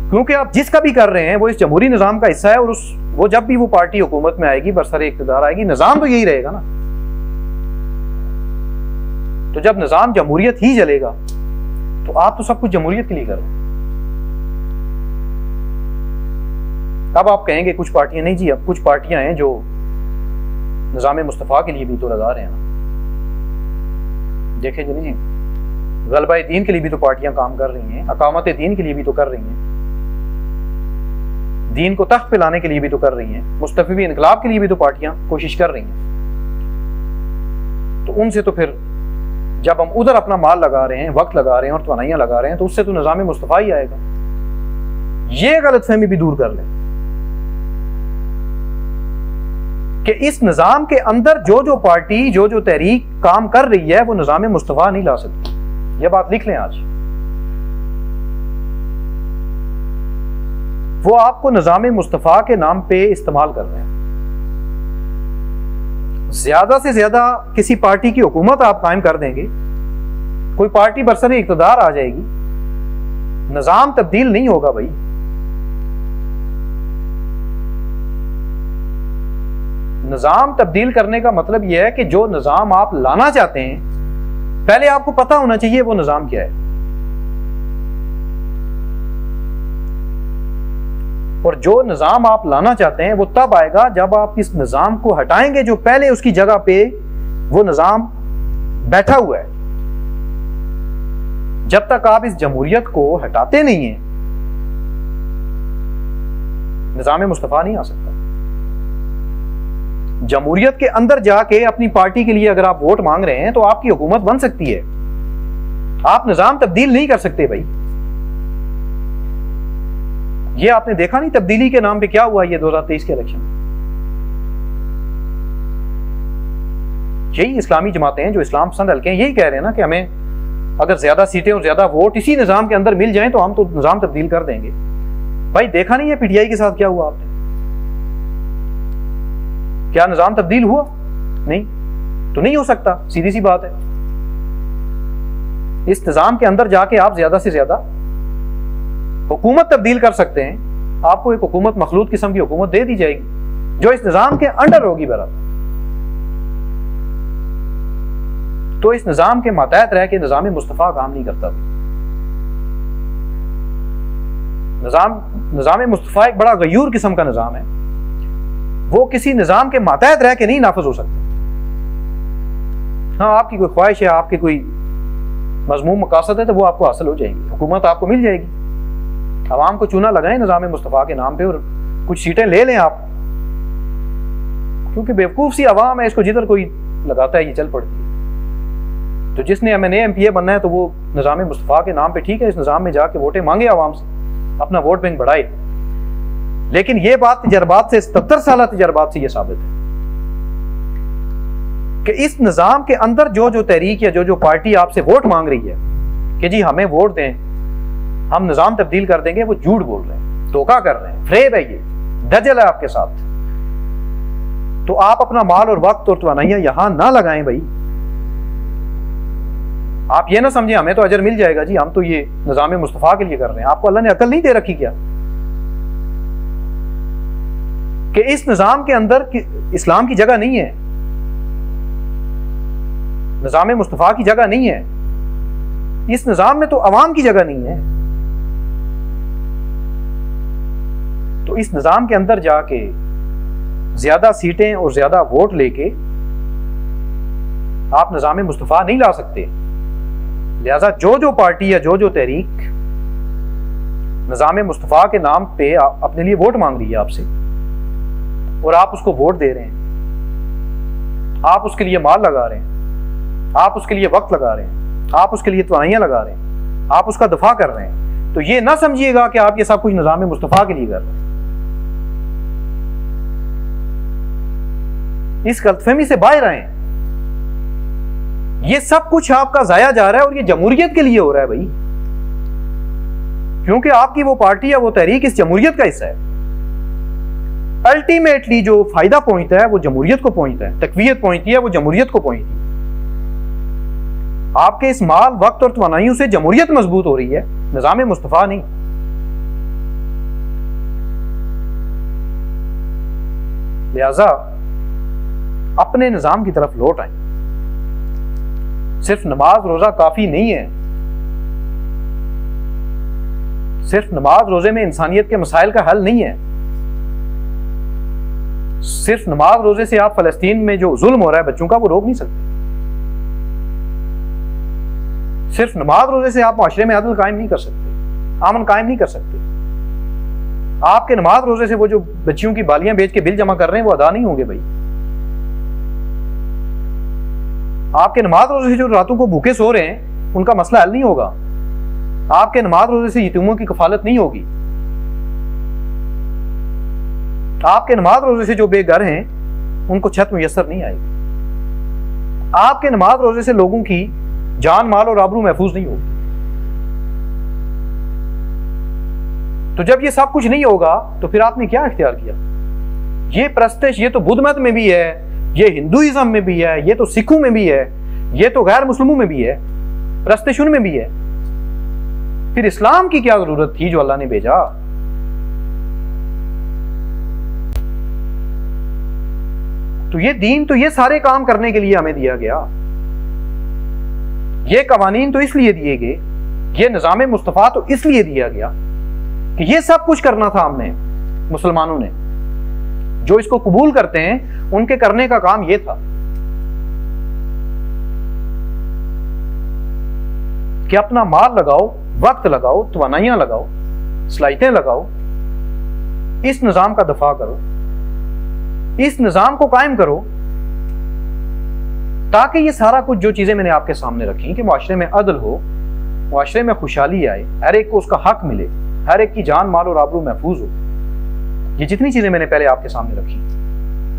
क्योंकि आप जिसका भी कर रहे हैं वो इस जमहूरी निजाम का हिस्सा है, और वो जब भी वो पार्टी हुकूमत में आएगी, बरसरे इख्तिदार आएगी, निजाम तो यही रहेगा ना। तो जब निजाम जमहूरियत ही चलेगा तो आप तो सब कुछ जमहूरियत के लिए कर रहे हैं। अब आप कहेंगे कुछ पार्टियां, नहीं जी, अब कुछ पार्टियां हैं जो निजाम मुस्तफा के लिए भी तो लगा रहे हैं ना। देखें जी, गलबा दीन के लिए भी तो पार्टियां काम कर रही हैं, अकामत दीन के लिए भी तो कर रही हैं, दीन को तख्त पे लाने के लिए भी तो कर रही हैं, मुस्तफी इनकलाब के लिए भी तो पार्टियां कोशिश कर रही हैं। तो उनसे तो फिर जब हम उधर अपना माल लगा रहे हैं, वक्त लगा रहे हैं और तवानाइयां लगा रहे हैं, तो उससे तो निजाम मुस्तफा ही आएगा। ये गलतफहमी भी दूर कर लें कि इस निजाम के अंदर जो जो पार्टी, जो जो तहरीक काम कर रही है, वो निजाम मुस्तफा नहीं ला सकती। ये बात लिख लें आज। वो आपको निजाम मुस्तफा के नाम पे इस्तेमाल कर रहे हैं। ज्यादा से ज्यादा किसी पार्टी की हुकूमत आप कायम कर देंगे, कोई पार्टी बरसरे इख्तिदार आ जाएगी, निजाम तब्दील नहीं होगा भाई। निजाम तब्दील करने का मतलब यह है कि जो निजाम आप लाना चाहते हैं, पहले आपको पता होना चाहिए वो निजाम क्या है। और जो निजाम आप लाना चाहते हैं वो तब आएगा जब आप इस निजाम को हटाएंगे जो पहले उसकी जगह पे वो निजाम बैठा हुआ है। जब तक आप इस जमहूरियत को हटाते नहीं हैं, निजाम मुस्तफा नहीं आ सकता। जमहूरियत के अंदर जाके अपनी पार्टी के लिए अगर आप वोट मांग रहे हैं तो आपकी हुकूमत बन सकती है, आप निजाम तब्दील नहीं कर सकते भाई। ये आपने देखा नहीं तब्दीली के नाम पे क्या हुआ ये 2023 के इलेक्शन। यही इस्लामी जमातें हैं जो इस्लाम पसंद हल्के हैं, यही कह रहे हैं ना कि हमें अगर ज्यादा सीटें और ज्यादा वोट इसी निजाम के अंदर मिल जाएं तो हम तो निजाम तब्दील कर देंगे। भाई देखा नहीं है पीटीआई के साथ क्या हुआ आपने? क्या निजाम तब्दील हुआ? नहीं, तो नहीं हो सकता, सीधी सी बात है। इस निजाम के अंदर जाके आप ज्यादा से ज्यादा हुकूमत तब्दील कर सकते हैं। आपको एक हुकूमत, मखलूत किस्म की हुकूमत दे दी जाएगी जो इस निजाम के अंडर होगी बराबर। तो इस निजाम के मातहत रह के निजाम मुस्तफा काम नहीं करता। निजाम मुस्तफा एक बड़ा गयूर किस्म का निजाम है, वो किसी निजाम के मातहत रह के नहीं नाफिज हो सकता। हाँ, आपकी कोई ख्वाहिश है, आपके कोई मजमूम मकासद है तो वो आपको हासिल हो जाएगी, हुकूमत आपको मिल जाएगी। अवाम को चूना लगाएं निजाम मुस्तफा के नाम पे और कुछ सीटें ले लें आप, क्योंकि बेवकूफ सी अवाम है, इसको जिधर कोई लगाता है ये चल पड़ती है। तो जिसने MNA MPA बनना है तो वो निजाम मुस्तफा के नाम पे, ठीक है, इस निजाम में जाके वोटें मांगे अवाम से, अपना वोट बैंक बढ़ाए। लेकिन ये बात तजर्बात से, 77 साल तजर्बात से ये साबित है कि इस निजाम के अंदर जो जो तहरीक या जो जो पार्टी आपसे वोट मांग रही है कि जी हमें वोट दें, हम निज़ाम तब्दील कर देंगे, वो झूठ बोल रहे हैं, धोखा कर रहे हैं, फ्रेब है, ये दजल है आपके साथ। तो आप अपना माल और वक्त और तवानाइयां यहां ना लगाएं भाई। आप ये ना समझें हमें तो अजर मिल जाएगा जी, हम तो ये निज़ाम मुस्तफ़ा के लिए कर रहे हैं। आपको अल्लाह ने अकल नहीं दे रखी क्या कि इस निज़ाम के अंदर इस्लाम की जगह नहीं है, निज़ाम मुस्तफ़ा की जगह नहीं है, इस निज़ाम में तो अवाम की जगह नहीं है। तो इस निज़ाम के अंदर जाके ज्यादा सीटें और ज्यादा वोट लेके आप निज़ाम मुस्तफ़ा नहीं ला सकते। लिहाजा जो जो पार्टी या जो जो तहरीक निज़ाम मुस्तफ़ा के नाम पे अपने लिए वोट मांग रही है आपसे, और आप उसको वोट दे रहे हैं, आप उसके लिए माल लगा रहे हैं, आप उसके लिए वक्त लगा रहे हैं, आप उसके लिए तवानाइयां लगा रहे हैं, आप उसका दफा कर रहे हैं, तो ये ना समझिएगा कि आप ये सब कुछ निज़ाम मुस्तफ़ा के लिए कर रहे हैं। इस गलतफहमी से बाहर आए। ये सब कुछ आपका जाया जा रहा है और ये जमहूरियत के लिए हो रहा है भाई, क्योंकि आपकी वो पार्टी या वो तहरीक इस जमहूरियत का हिस्सा है। अल्टीमेटली जो फायदा पहुंचता है वो जमहूरियत को पहुंचता है, तकवीयत पहुंचती है वो जमहूरियत को पहुंचती है। आपके इस माल वक्त और तवानाइयों से जमहूरियत मजबूत हो रही है, निज़ाम मुस्तफ़ा नहीं। लिहाजा अपने निज़ाम की तरफ लौट आए। सिर्फ नमाज रोजा काफी नहीं है, सिर्फ नमाज रोजे में इंसानियत के मसाइल का हल नहीं है, सिर्फ नमाज रोजे से आप फलस्तीन में जो जुल्म हो रहा है बच्चों का वो रोक नहीं सकते, सिर्फ नमाज रोजे से आप माशरे में अदल कायम नहीं कर सकते, अमन कायम नहीं कर सकते। आपके नमाज रोजे से वो जो बच्चियों की बालियां बेच के बिल जमा कर रहे हैं वो अदा नहीं होंगे भाई। आपके नमाज रोजे से जो रातों को भूखे सो रहे हैं उनका मसला हल नहीं होगा। आपके नमाज रोजे से यतीमों की कफालत नहीं होगी। आपके नमाज रोजे से जो बेघर हैं उनको छत मुयस्सर नहीं आएगी। आपके नमाज रोजे से लोगों की जान माल और आबरू महफूज नहीं होगी। तो जब ये सब कुछ नहीं होगा तो फिर आपने क्या इख्तियार किया? ये प्रस्तिश, ये तो बुद्ध मत में भी है, ये हिंदुइज्म में भी है, ये तो सिखों में भी है, ये तो गैर मुस्लिमों में भी है, प्रस्तिश उनमें भी है। फिर इस्लाम की क्या जरूरत थी जो अल्लाह ने भेजा? तो ये दीन तो ये सारे काम करने के लिए हमें दिया गया, ये कवानीन तो इसलिए दिए गए, ये निज़ाम मुस्तफ़ा तो इसलिए दिया गया कि ये सब कुछ करना था हमने, मुसलमानों ने। जो इसको कबूल करते हैं उनके करने का काम यह था कि अपना माल लगाओ, वक्त लगाओ, तवानाइयां लगाओ, सलाहियतें लगाओ, इस निज़ाम का दफा करो, इस निज़ाम को कायम करो, ताकि ये सारा कुछ जो चीजें मैंने आपके सामने रखी कि माशरे में अदल हो, माशरे में खुशहाली आए, हर एक को उसका हक मिले, हर एक की जान माल और आबरू महफूज हो। ये जितनी चीजें मैंने पहले आपके सामने रखी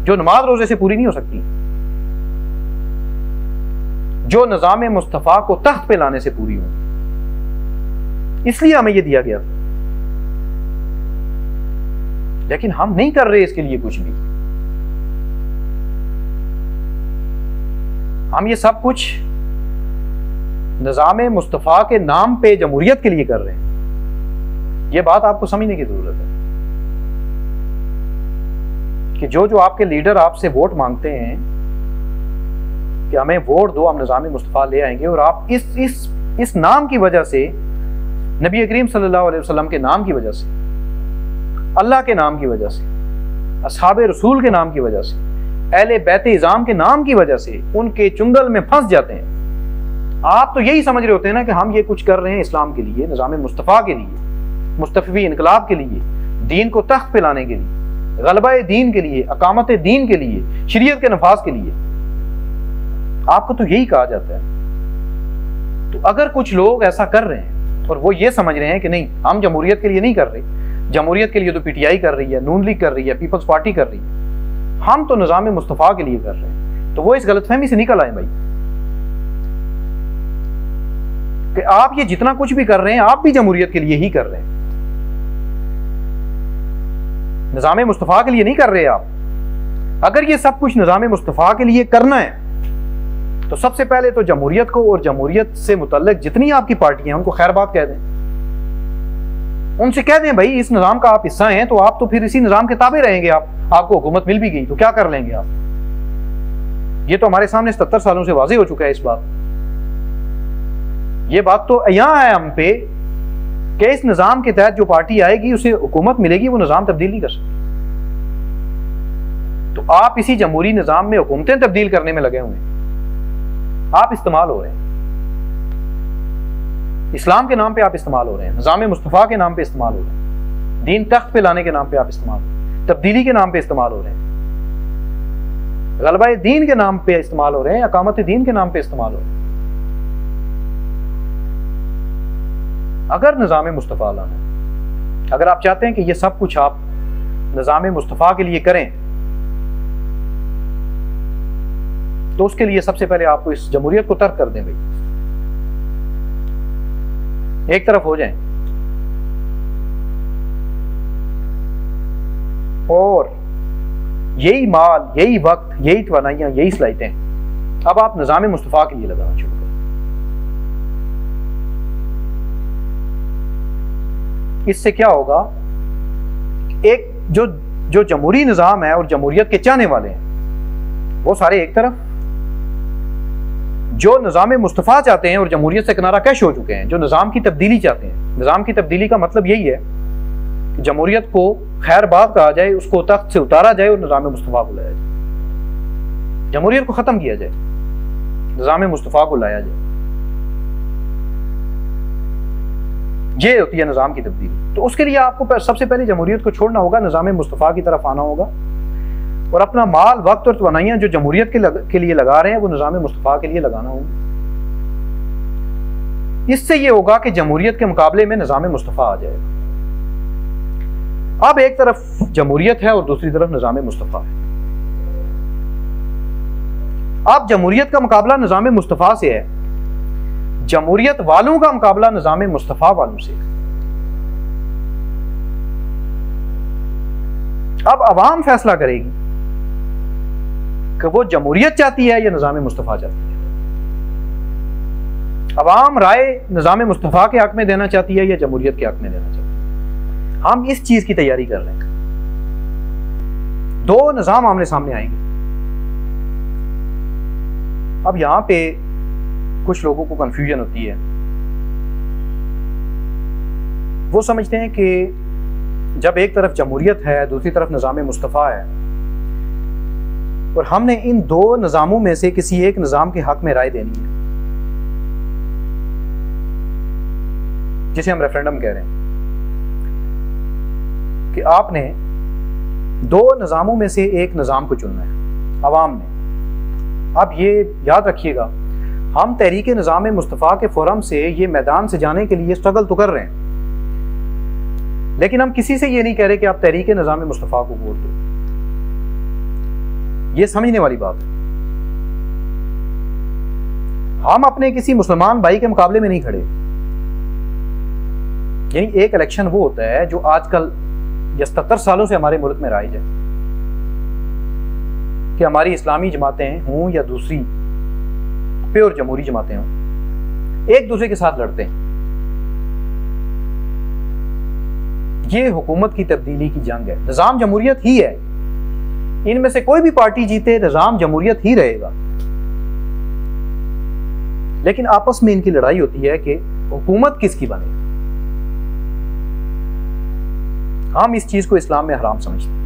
जो नमाज रोजे से पूरी नहीं हो सकती, जो निज़ाम मुस्तफ़ा को तख्त पे लाने से पूरी हो, इसलिए हमें यह दिया गया था। लेकिन हम नहीं कर रहे इसके लिए कुछ भी। हम ये सब कुछ निज़ाम मुस्तफ़ा के नाम पे जमहूरियत के लिए कर रहे हैं। यह बात आपको समझने की जरूरत है कि जो जो आपके लीडर आपसे वोट मांगते हैं कि हमें वोट दो, हम निज़ाम मुस्तफ़ा ले आएंगे, और आप इस नाम की वजह से, नबी करीम सल्लल्लाहु अलैहि वसल्लम के नाम की वजह से, अल्लाह के नाम की वजह से, असहाबे रसूल के नाम की वजह से, अहले बैते इज़ाम के नाम की वजह से उनके चुंगल में फंस जाते हैं। आप तो यही समझ रहे होते हैं ना कि हम ये कुछ कर रहे हैं इस्लाम के लिए, निज़ाम मुस्तफ़ा के लिए, मुस्तफ़ी इनकलाब के लिए, दीन को तख्त पे लाने के लिए, गलबा दीन के लिए, अकामत दीन के लिए, शरीयत के नफाज के लिए। आपको तो यही कहा जाता है। तो अगर कुछ लोग ऐसा कर रहे हैं और वो ये समझ रहे हैं कि नहीं हम जमहूरियत के लिए नहीं कर रहे, जमहूरियत के लिए तो पीटीआई कर रही है, नून लीग कर रही है, पीपल्स पार्टी कर रही है, हम तो निज़ाम मुस्तफ़ा के लिए कर रहे हैं, तो वो इस गलतफहमी से निकल आए भाई। कि आप ये जितना कुछ भी कर रहे हैं आप भी जमहूरियत के लिए ही कर रहे हैं, निज़ाम मुस्तफ़ा के लिए नहीं कर रहे आप। अगर ये सब कुछ निज़ाम मुस्तफ़ा के लिए करना है तो सबसे पहले तो जमहूरियत को और जमहूरियत से मुतल्लिक जितनी आपकी पार्टियां हैं उनको खैर बात कह दें, उनसे कह दें भाई इस निज़ाम का आप हिस्सा हैं तो आप तो फिर इसी निज़ाम के ताबे रहेंगे, आपको हुकूमत मिल भी गई तो क्या कर लेंगे आप। ये तो हमारे सामने 77 सालों से वाज़ेह हो चुका है इस बात, ये बात तो यहाँ है हम पे कि इस निज़ाम के तहत जो पार्टी आएगी उसे हुकूमत मिलेगी, वो निज़ाम तब्दील नहीं कर सकती। तो आप इसी जमहूरी निज़ाम में हुकूमतें तब्दील करने में लगे हुए हैं, आप इस्तेमाल हो रहे हैं, इस्लाम के नाम पे आप इस्तेमाल हो रहे हैं, निज़ाम मुस्तफ़ा के नाम पे इस्तेमाल हो रहे हैं, दीन तख्त पे लाने के नाम पे आप इस्तेमाल हो रहे हैं, तब्दीली के नाम पे इस्तेमाल हो रहे हैं, गलबा दीन के नाम पे इस्तेमाल हो रहे हैं, अकामत दीन के नाम पे इस्तेमाल हो रहे हैं। अगर निज़ाम मुस्तफ़ा लाना है, अगर आप चाहते हैं कि ये सब कुछ आप निज़ाम मुस्तफ़ा के लिए करें तो उसके लिए सबसे पहले आपको इस जमहूरियत को तर्क कर दें भाई, एक तरफ हो जाएं और यही माल, यही वक्त, यही तवानाइयां, यही सलाहियतें अब आप निज़ाम मुस्तफ़ा के लिए लगाना शुरू करें। इससे क्या होगा, एक जो जमहूरी निज़ाम है और जमहूरियत के चाहने वाले हैं वो सारे एक तरफ, जो निज़ाम मुस्तफ़ा चाहते हैं और जमहूरियत से किनारा कश हो चुके हैं, जो निज़ाम की तब्दीली चाहते हैं। निज़ाम की तब्दीली का मतलब यही है कि जमहूरियत को खैरबाद कहा जाए, उसको तख्त से उतारा जाए और निज़ाम मुस्तफ़ा को लाया जाए, जमहूरियत को ख़त्म किया जाए, निज़ाम मुस्तफ़ा को लाया जाए। ये होती है निज़ाम की तब्दीली। तो उसके लिए आपको सबसे पहले जमहूरियत को छोड़ना होगा, निज़ाम मुस्तफ़ा की तरफ आना होगा और अपना माल, वक्त और तवानाइयां जो जमहूरियत के लिए लगा रहे हैं वो निज़ाम मुस्तफ़ा के लिए लगाना होगा। इससे ये होगा कि जमहूरियत के मुकाबले में निज़ाम मुस्तफ़ा आ जाएगा। अब एक तरफ जमहूरियत है और दूसरी तरफ निज़ाम मुस्तफ़ा है। अब जमहूरियत का मुकाबला निज़ाम मुस्तफ़ा से है, जमहूरियत वालों का मुकाबला निज़ाम मुस्तफ़ा वालों से। अब अवाम फैसला करेगी कि वो जमहूरियत चाहती है या निज़ाम मुस्तफ़ा चाहती है। अवाम राय निज़ाम मुस्तफ़ा के हक में देना चाहती है या जमहूरियत के हक में देना चाहती है। हम इस चीज की तैयारी कर रहे हैं। दो निज़ाम आमने सामने आएंगे। अब यहां पे कुछ लोगों को कंफ्यूजन होती है, वो समझते हैं कि जब एक तरफ जमहूरियत है दूसरी तरफ निज़ाम मुस्तफ़ा है और हमने इन दो निज़ामों में से किसी एक निज़ाम के हक में राय देनी है, जिसे हम रेफरेंडम कह रहे हैं, कि आपने दो निज़ामों में से एक निज़ाम को चुनना है अवाम ने। अब ये याद रखिएगा, हम तहरीक निज़ाम मुस्तफ़ा के फोरम से ये मैदान से जाने के लिए स्ट्रगल तो कर रहे हैं, लेकिन हम किसी से ये नहीं कह रहे कि आप तहरीक निज़ाम मुस्तफ़ा को वोट दो। ये समझने वाली बात है। हम अपने किसी मुसलमान भाई के मुकाबले में नहीं खड़े। यानी एक इलेक्शन वो होता है जो आजकल या 77 सालों से हमारे मुल्क में राइज है कि हमारी इस्लामी जमातें हों या दूसरी प्योर जमहूरी जमातें हों, एक दूसरे के साथ लड़ते हैं। ये हुकूमत की तब्दीली की जंग है। निज़ाम जमहूरियत ही है, इनमें से कोई भी पार्टी जीते निज़ाम जमहूरियत ही रहेगा, लेकिन आपस में इनकी लड़ाई होती है कि हुकूमत किसकी बने। हम इस चीज को इस्लाम में हराम समझते हैं।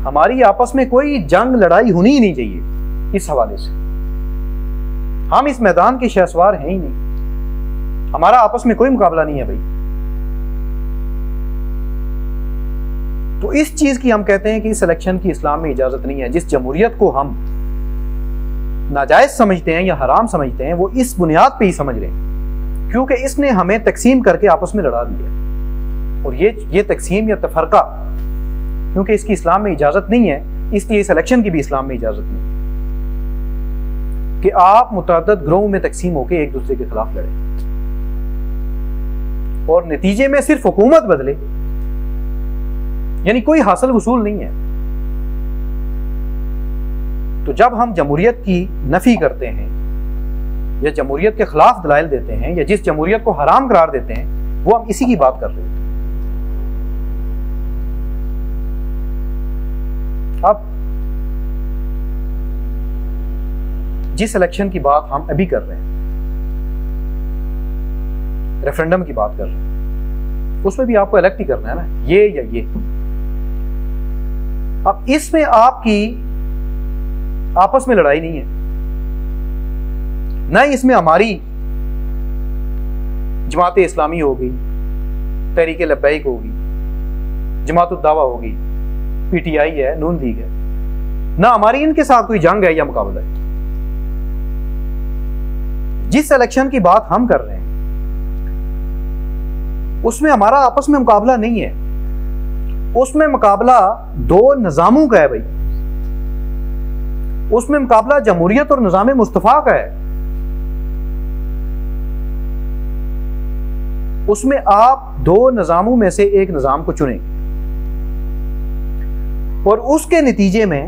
हमारी आपस में कोई जंग लड़ाई होनी ही नहीं चाहिए। इस हवाले से हम इस मैदान के शहसवार हैं ही नहीं, हमारा आपस में कोई मुकाबला नहीं है भाई। तो इस चीज की हम कहते हैं कि इस इलेक्शन की इस्लाम में इजाजत नहीं है। जिस जमहूरियत को हम नाजायज समझते हैं या हराम समझते हैं, वो इस बुनियाद पे ही समझ रहे हैं क्योंकि इसने हमें तकसीम करके आपस में लड़ा दिया। और ये तकसीम या तफरका, क्योंकि इसकी इस्लाम में इजाजत नहीं है, इसलिए इस इलेक्शन की भी इस्लाम में इजाजत नहीं। कि आप मुतअद्दिद ग्रोह में तकसीम होकर एक दूसरे के खिलाफ लड़े और नतीजे में सिर्फ हुकूमत बदले, यानी कोई हासिल वसूल नहीं है। तो जब हम जमहूरियत की नफी करते हैं या जमहूरियत के खिलाफ दलाइल देते हैं या जिस जमहूरियत को हराम करार देते हैं, वो हम इसी की बात कर रहे हैं। अब जिस इलेक्शन की बात हम अभी कर रहे हैं, रेफरेंडम की बात कर रहे हैं, उसमें भी आपको इलेक्ट ही करना है ना, ये या ये। अब इसमें आपकी आपस में लड़ाई नहीं है, न इसमें हमारी जमात इस्लामी होगी, तहरीक लब्बैक होगी, जमात उद दावा होगी, पीटीआई है, नून लीग है, ना हमारी इनके साथ कोई जंग है या मुकाबला है। जिस इलेक्शन की बात हम कर रहे हैं उसमें हमारा आपस में मुकाबला नहीं है, उसमें मुकाबला दो निजामों का है भाई। उसमें मुकाबला जमहूरियत और निजाम मुस्तफा का है। उसमें आप दो निजामों में से एक निजाम को चुनें और उसके नतीजे में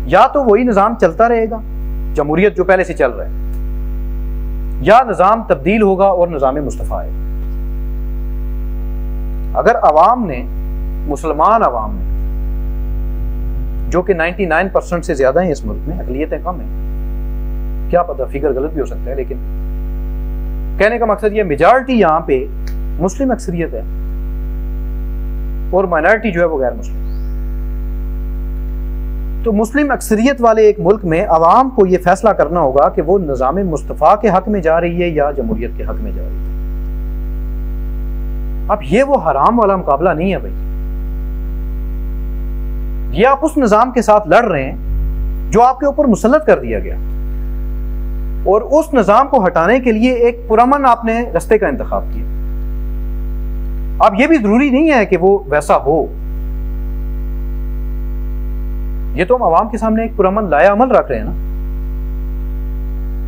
या तो वही निजाम चलता रहेगा, जमहूरियत जो पहले से चल रहा है, या निजाम तब्दील होगा और निजाम मुस्तफा आएगा। अगर अवाम ने, मुसलमान अवाम ने, जो कि 99% से ज्यादा है इस मुल्क में, अक़लियतें कम है, क्या पता फिगर गलत भी हो सकता है, लेकिन कहने का मकसद ये मेजॉरिटी यहां पे मुस्लिम अक्सरियत है और माइनॉरिटी जो है वो गैर मुस्लिम। तो मुस्लिम अक्सरियत वाले एक मुल्क में अवाम को यह फैसला करना होगा कि वो निज़ाम मुस्तफ़ा के हक में जा रही है या जमहूरियत के हक में जा रही है। अब ये वो हराम वाला मुकाबला नहीं है भाई, ये आप उस निज़ाम के साथ लड़ रहे हैं जो आपके ऊपर मुसल्लत कर दिया गया, और उस निज़ाम को हटाने के लिए एक पुरअमन आपने रास्ते का इंतखाब किया। अब यह भी जरूरी नहीं है कि वो वैसा हो, ये तो हम आवाम के सामने एक पुरअमन लाया अमल रख रहे हैं ना,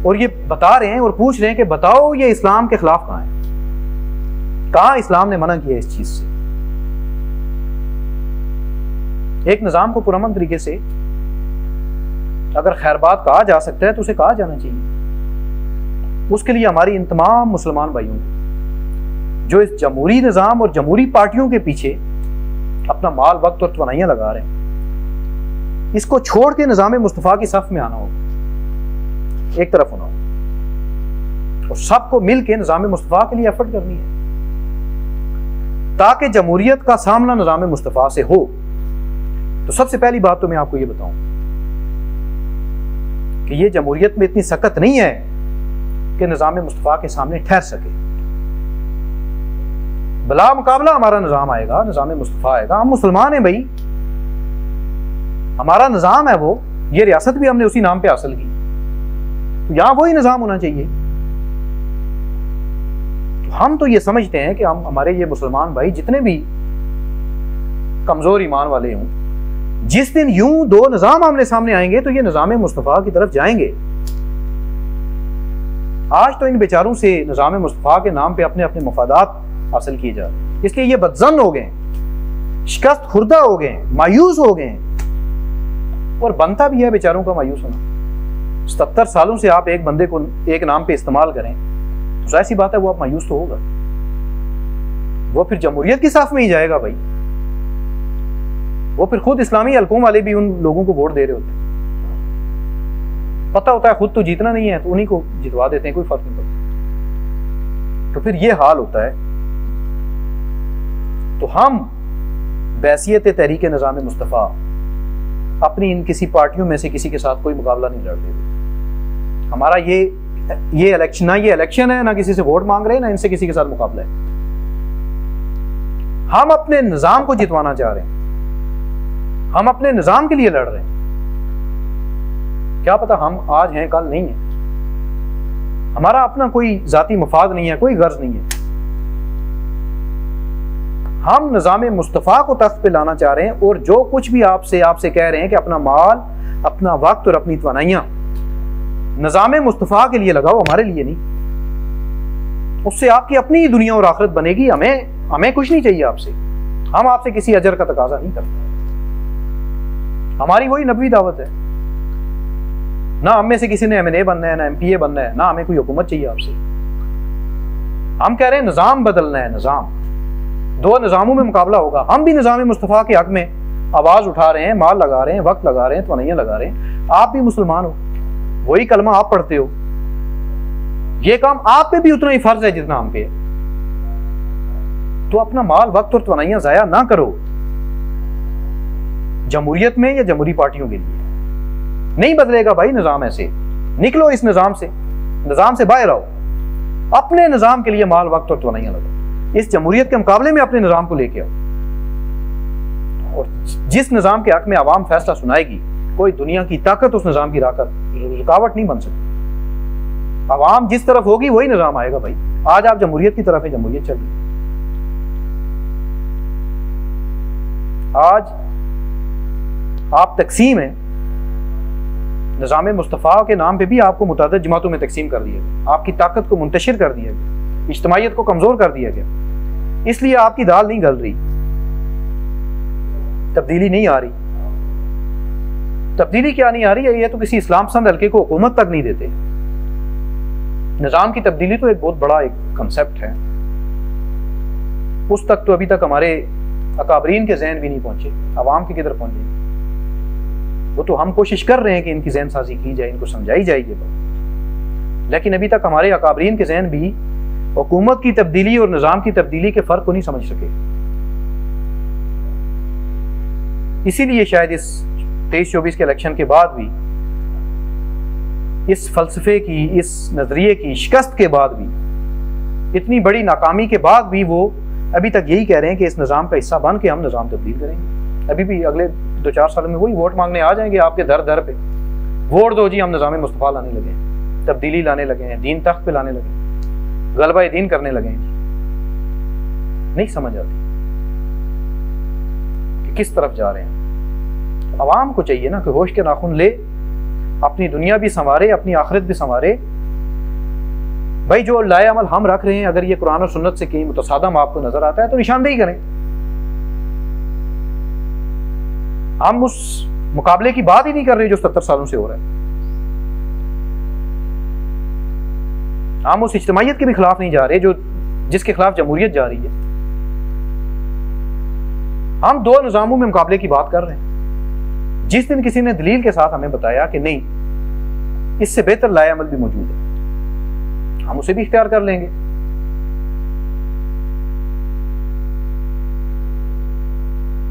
और ये बता रहे हैं और पूछ रहे हैं कि बताओ ये इस्लाम के खिलाफ कहां है, कहां इस्लाम ने मना किया इस चीज से। एक निजाम को पुरअमन तरीके से अगर खैरबाद कहा जा सकता है तो उसे कहा जाना चाहिए। उसके लिए हमारी इन तमाम मुसलमान भाइयों को जो इस जमहूरी निजाम और जमहूरी पार्टियों के पीछे अपना माल, वक्त और तवानाइयां लगा रहे हैं, इसको छोड़ के निजाम मुस्तफा की सफ में आना होगा, एक तरफ होना होगा और सबको मिलकर निजाम मुस्तफा के लिए एफर्ट करनी है ताकि जमहूरियत का सामना निजाम मुस्तफा से हो। तो सबसे पहली बात तो मैं आपको यह बताऊं कि यह जमहूरियत में इतनी सख्त नहीं है कि निजाम मुस्तफा के सामने ठहर सके। बला मुकाबला हमारा निजाम आएगा, निजाम मुस्तफा आएगा। हम मुसलमान हैं भाई, हमारा निजाम है वो, ये रियासत भी हमने उसी नाम पे हासिल की, तो यहां वही निजाम होना चाहिए। तो हम तो ये समझते हैं कि हम, हमारे ये मुसलमान भाई जितने भी कमजोर ईमान वाले हों, जिस दिन यूं दो निजाम आमने सामने आएंगे तो ये निजाम मुस्तफा की तरफ जाएंगे। आज तो इन बेचारों से निजाम मुस्तफा के नाम पे अपने अपने मफादात हासिल किए जा रहे हैं, इसलिए ये बदजन हो गए, शिकस्त खुर्दा हो गए, मायूस हो गए, और बनता भी है बेचारों का मायूस होना। 77 सालों से आप एक बंदे को एक नाम पे इस्तेमाल करें तो जाहिर सी बात है वो आप मायूस तो होगा, वो फिर जमहूरियत की साफ में ही जाएगा भाई। वो फिर खुद इस्लामी हलकों वाले भी उन लोगों को वोट दे रहे होते हैं, पता होता है खुद तो जीतना नहीं है तो उन्हीं को जितवा देते हैं, कोई फर्क नहीं पड़ता। तो फिर ये हाल होता है। तो हम बैसियत तहरीक निज़ाम मुस्तफ़ा अपनी इन किसी पार्टियों में से किसी के साथ कोई मुकाबला नहीं लड़ते। हमारा ये इलेक्शन, ना ये इलेक्शन है, ना किसी से वोट मांग रहे हैं, ना इनसे किसी के साथ मुकाबला है। हम अपने निजाम को जितवाना चाह रहे हैं, हम अपने निजाम के लिए लड़ रहे हैं। क्या पता हम आज हैं कल नहीं है, हमारा अपना कोई जाती मफाद नहीं है, कोई गर्ज नहीं है। हम निज़ाम मुस्तफ़ा को तख्त पे लाना चाह रहे हैं, और जो कुछ भी आपसे कह रहे हैं कि अपना माल, अपना वक्त और अपनी तवानाइयां निज़ाम मुस्तफ़ा के लिए लगाओ, हमारे लिए नहीं। उससे आपकी अपनी ही दुनिया और आखिरत बनेगी। हमें कुछ नहीं चाहिए आपसे, हम आपसे किसी अजर का तकाजा नहीं करते। हमारी वही नबवी दावत है। ना हम में से किसी ने MNA बनना है, ना MPA बनना है, ना हमें कोई हुकूमत चाहिए आपसे। हम कह रहे हैं निज़ाम बदलना है। निज़ाम, दो निज़ामों में मुकाबला होगा। हम भी निज़ाम मुस्तफ़ा के हक में आवाज़ उठा रहे हैं, माल लगा रहे हैं, वक्त लगा रहे हैं, तवन्नियाँ लगा रहे हैं। आप भी मुसलमान हो, वही कलमा आप पढ़ते हो। ये काम आप पे भी उतना ही फर्ज है जितना हम पे है। तो अपना माल, वक्त और तवन्नियाँ ज़ाया ना करो जमहूरियत में या जमहूरी पार्टियों के लिए। नहीं बदलेगा भाई निज़ाम ऐसे। निकलो इस निज़ाम से बाहर आओ। अपने निज़ाम के लिए माल, वक्त और तवन्नियाँ लगाओ। इस जमहूरियत के मुकाबले में अपने निज़ाम को लेके आओ, और जिस निज़ाम के हक में आवाम फैसला सुनाएगी, कोई दुनिया की ताकत उस निज़ाम की रुकावट नहीं बन सकती। आवाम जिस तरफ होगी वही निज़ाम आएगा भाई। आज आप जमहूरियत की तरफ है, जमहूरियत चल रही है। आज आप तकसीम है, निज़ाम मुस्तफ़ा के नाम पे भी आपको मुतादिद जमातों में तकसीम कर दिया गया। आपकी ताकत को मुंतशिर कर दिया गया, इज्तिमाइयत को कमज़ोर कर दिया गया। इसलिए आपकी दाल नहीं गल रही, तब्दीली नहीं आ रही। तब्दीली क्या नहीं आ रही है? ये तो किसी इस्लाम पसंद हल्के को हुकूमत तक नहीं देते। निज़ाम की तब्दीली तो एक बहुत बड़ा एक कंसेप्ट है, उस तक तो अभी तक हमारे अकाबरीन के ज़हन भी नहीं पहुंचे। आवाम के किधर पहुंचे? वो तो हम कोशिश कर रहे हैं कि इनकी ज़हन साजी की जाए, इनको समझाई जाए ये बात, लेकिन अभी तक हमारे अकाबरीन के ज़हन भी हुकूमत की तब्दीली और निज़ाम की तब्दीली के फ़र्क को नहीं समझ सके। इसीलिए शायद इस 23-24 के इलेक्शन के बाद भी, इस फलसफे की, इस नज़रिए की शिकस्त के बाद भी, इतनी बड़ी नाकामी के बाद भी वो अभी तक यही कह रहे हैं कि इस निज़ाम का हिस्सा बन के हम निज़ाम तब्दील करेंगे। अभी भी अगले 2-4 साल में वही वोट मांगने आ जाएंगे आपके दर दर पे। वोट दो जी, हम निज़ाम मुस्तफ़ा लाने लगे हैं, तब्दीली लाने लगे हैं, दीन तख्त पे लाने लगे हैं, गलबा दीन करने लगे हैं। नहीं समझ आती कि किस तरफ जा रहे हैं। आवाम को चाहिए ना कि होश के नाखून ले, अपनी दुनिया भी संवारे, अपनी आखिरत भी संवारे। भाई जो लाए अमल हम रख रहे हैं, अगर ये कुरान और सुन्नत से कहीं मुतसादम आपको नजर आता है तो निशानदेही करें। हम उस मुकाबले की बात ही नहीं कर रहे जो 70 सालों से हो रहा है। हम उस इज्तिमाइयत के भी खिलाफ नहीं जा रहे जो जिसके खिलाफ जमहूरियत जा रही है। हम दो निज़ामों में मुकाबले की बात कर रहे हैं। जिस दिन किसी ने दलील के साथ हमें बताया कि नहीं, इससे बेहतर लाए अमल भी मौजूद है, हम उसे भी इख्तियार कर लेंगे।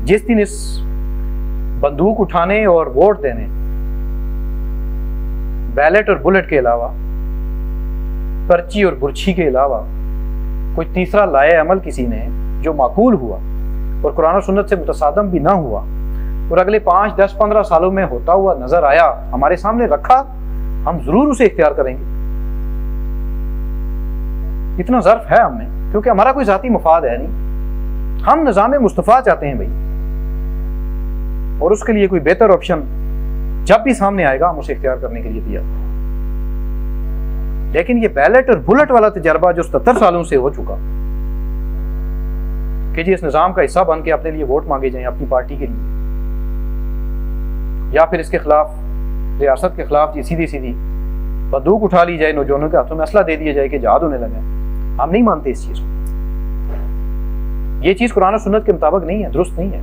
जिस दिन इस बंदूक उठाने और वोट देने, बैलेट और बुलेट के अलावा, पर्ची और बुर्छी के अलावा कोई तीसरा लाए अमल किसी ने जो माकूल हुआ और कुरान और सुन्नत से मुतसादम भी ना हुआ और अगले 5, 10, 15 सालों में होता हुआ नजर आया, हमारे सामने रखा, हम जरूर उसे इख्तियार करेंगे। इतना ज़र्फ है हमें, क्योंकि हमारा कोई ज़ाती मफाद है नहीं। हम निज़ाम मुस्तफ़ा चाहते हैं भाई, और उसके लिए कोई बेहतर ऑप्शन जब भी सामने आएगा हम उसे इख्तियार करने के लिए तैयार। लेकिन ये बैलेट और बुलेट वाला तजर्बा जो 70 सालों से हो चुका कि जी इस निज़ाम का हिस्सा बन के अपने लिए वोट मांगे जाएं अपनी पार्टी के लिए, या फिर इसके खिलाफ, रियासत के खिलाफ जी सीधी सीधी बंदूक उठा ली जाए, नौजवानों के हाथों में असला दे दिया जाए कि जहाद होने लगे। हम नहीं मानते इस चीज को। ये चीज कुरान और सुन्नत के मुताबिक नहीं है, दुरुस्त नहीं है।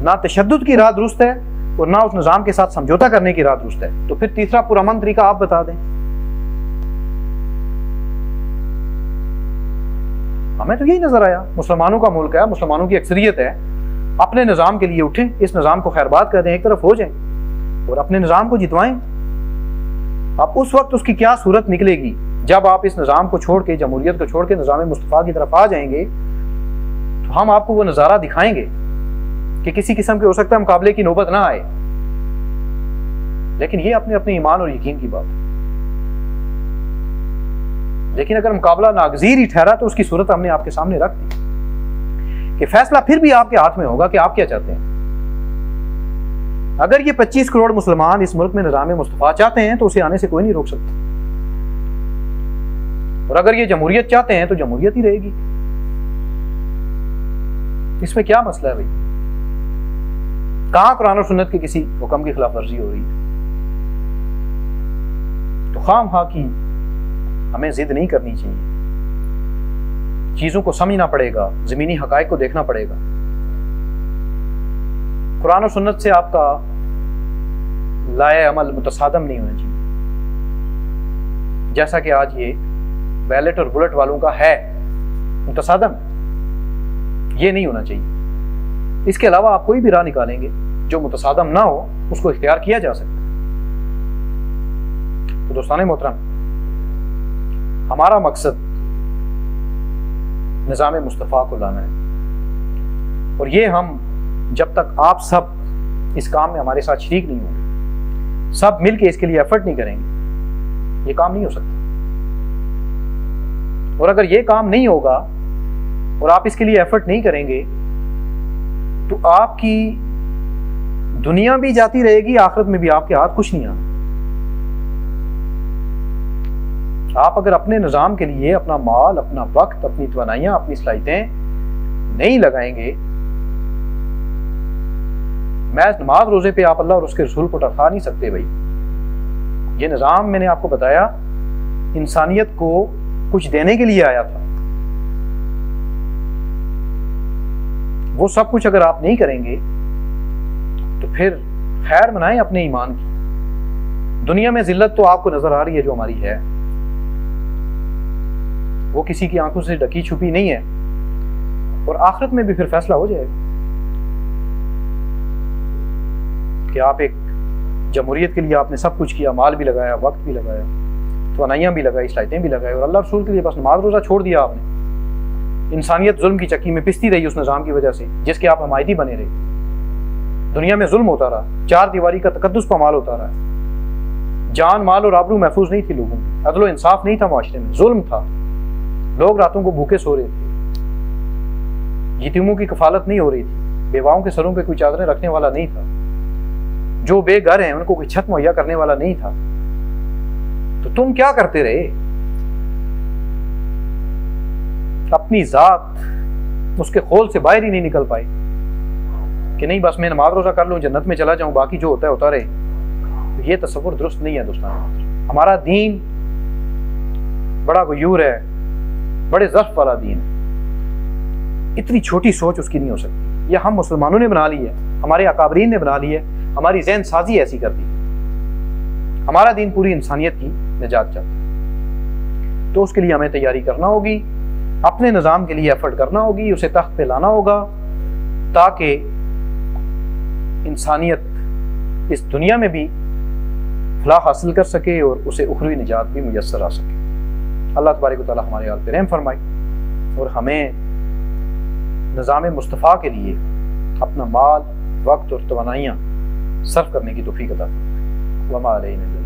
ना तशद्दुद की राह दुरुस्त है और ना उस निज़ाम के साथ समझौता करने की राह दुरुस्त है। तो फिर तीसरा पुरअमन तरीका आप बता दें। हमें तो यही नजर आया, मुसलमानों का मुल्क है, मुसलमानों की अक्सरियत है, अपने निज़ाम के लिए उठें, इस निज़ाम को खैरबाद कर दें, एक तरफ हो जाएं और अपने निज़ाम को जितवाएं। अब उस वक्त उसकी क्या सूरत निकलेगी जब आप इस निज़ाम को छोड़ के, जमहूरियत को छोड़ के निज़ाम मुस्तफ़ा की तरफ आ जाएंगे, तो हम आपको वो नज़ारा दिखाएंगे कि किसी किस्म के हो सकता है मुकाबले की नौबत ना आए। लेकिन ये अपने अपने ईमान और यकीन की बात है। लेकिन अगर मुकाबला नागजीर ही ठहरा तो उसकी सूरत हमने आपके सामने रख दी कि फैसला फिर भी आपके हाथ में होगा कि आप क्या चाहते हैं। अगर ये 25 करोड़ मुसलमान इस मुल्क में निज़ाम मुस्तफ़ा चाहते हैं तो उसे आने से कोई नहीं रोक सकता, और अगर ये जमहूरियत चाहते हैं तो जमहूरियत ही रहेगी। इसमें क्या मसला है भाई? कहां कुरान और सुन्नत के किसी हुक्म की खिलाफ वर्जी हो रही है? तो खामखा की हमें जिद नहीं करनी चाहिए, चीजों को समझना पड़ेगा, जमीनी हकायक को देखना पड़ेगा। कुरान और सुन्नत से आपका लाए अमल मुतसादम नहीं होना चाहिए, जैसा कि आज ये बैलेट और बुलेट वालों का है मुतसादम, ये नहीं होना चाहिए। इसके अलावा आप कोई भी राह निकालेंगे जो मुतसादम ना हो, उसको इख्तियार किया जा सकता है। तो दोस्ताने मोहतरम, हमारा मकसद निज़ाम मुस्तफ़ा को लाना है, और ये हम जब तक आप सब इस काम में हमारे साथ शरीक नहीं होंगे, सब मिलके इसके लिए एफर्ट नहीं करेंगे, ये काम नहीं हो सकता। और अगर ये काम नहीं होगा और आप इसके लिए एफर्ट नहीं करेंगे तो आपकी दुनिया भी जाती रहेगी, आखिरत में भी आपके हाथ कुछ नहीं आना। आप अगर अपने निज़ाम के लिए अपना माल, अपना वक्त, अपनी तवानाइयां, अपनी सलाहियतें नहीं लगाएंगे, मैं नमाज रोजे पे आप अल्लाह और उसके रसूल को टरखा नहीं सकते भाई। ये निज़ाम मैंने आपको बताया इंसानियत को कुछ देने के लिए आया था, वो सब कुछ अगर आप नहीं करेंगे तो फिर खैर मनाएं अपने ईमान की। दुनिया में जिल्लत तो आपको नजर आ रही है जो हमारी है, वो किसी की आंखों से ढकी छुपी नहीं है, और आखिरत में भी फिर फैसला हो जाएगा कि आप एक जमहूरियत के लिए आपने सब कुछ किया, माल भी लगाया, वक्त भी लगाया, तवानाइयां भी लगाई, सलाहियतें भी लगाई, और अल्लाह रसूल के लिए बस नमाज रोजा छोड़ दिया आपने। इंसानियत जुल्म की चक्की में पिसती रही उस निज़ाम की वजह से जिसके आप हमायती बने रहे। दुनिया में जुल्म होता रहा, चार दीवारी का तकद्दुस पामाल होता रहा, जान माल और आबरू महफूज नहीं थी लोगों की, अदलो इंसाफ नहीं था माशरे में, जुल्म था, लोग रातों को भूखे सो रहे थे, यतीमों की कफालत नहीं हो रही थी, बेवाओं के सरों पे कोई चादरें रखने वाला नहीं था, जो बेघर हैं उनको कोई छत मुहैया करने वाला नहीं था। तो तुम क्या करते रहे? अपनी जात उसके खोल से बाहर ही नहीं निकल पाए कि नहीं बस मैं नमाज रोजा कर लूं, जन्नत में चला जाऊं, बाकी जो होता है होता रहे। तो ये तसव्वुर दुरुस्त नहीं है दोस्तों। हमारा दीन बड़ा गयूर है, बड़े ज़र्फ वाला दीन है, इतनी छोटी सोच उसकी नहीं हो सकती। यह हम मुसलमानों ने बना ली है, हमारे अकाबरीन ने बना ली है, हमारी ज़हन साजी ऐसी कर दी। हमारा दीन पूरी इंसानियत की निजात चाहता है, तो उसके लिए हमें तैयारी करना होगी, अपने निज़ाम के लिए एफर्ट करना होगी, उसे तख्त पे लाना होगा ताकि इंसानियत इस दुनिया में भी फलाह हासिल कर सके और उसे उखरवी निजात भी मुयस्सर आ सके। अल्लाह तबारक व तआला हमारे हाल पे रहम फरमाए और हमें निज़ाम मुस्तफ़ा के लिए अपना माल, वक्त और तवानाइयाँ सर्फ करने की तौफीक अता फरमाए। वमा अलैना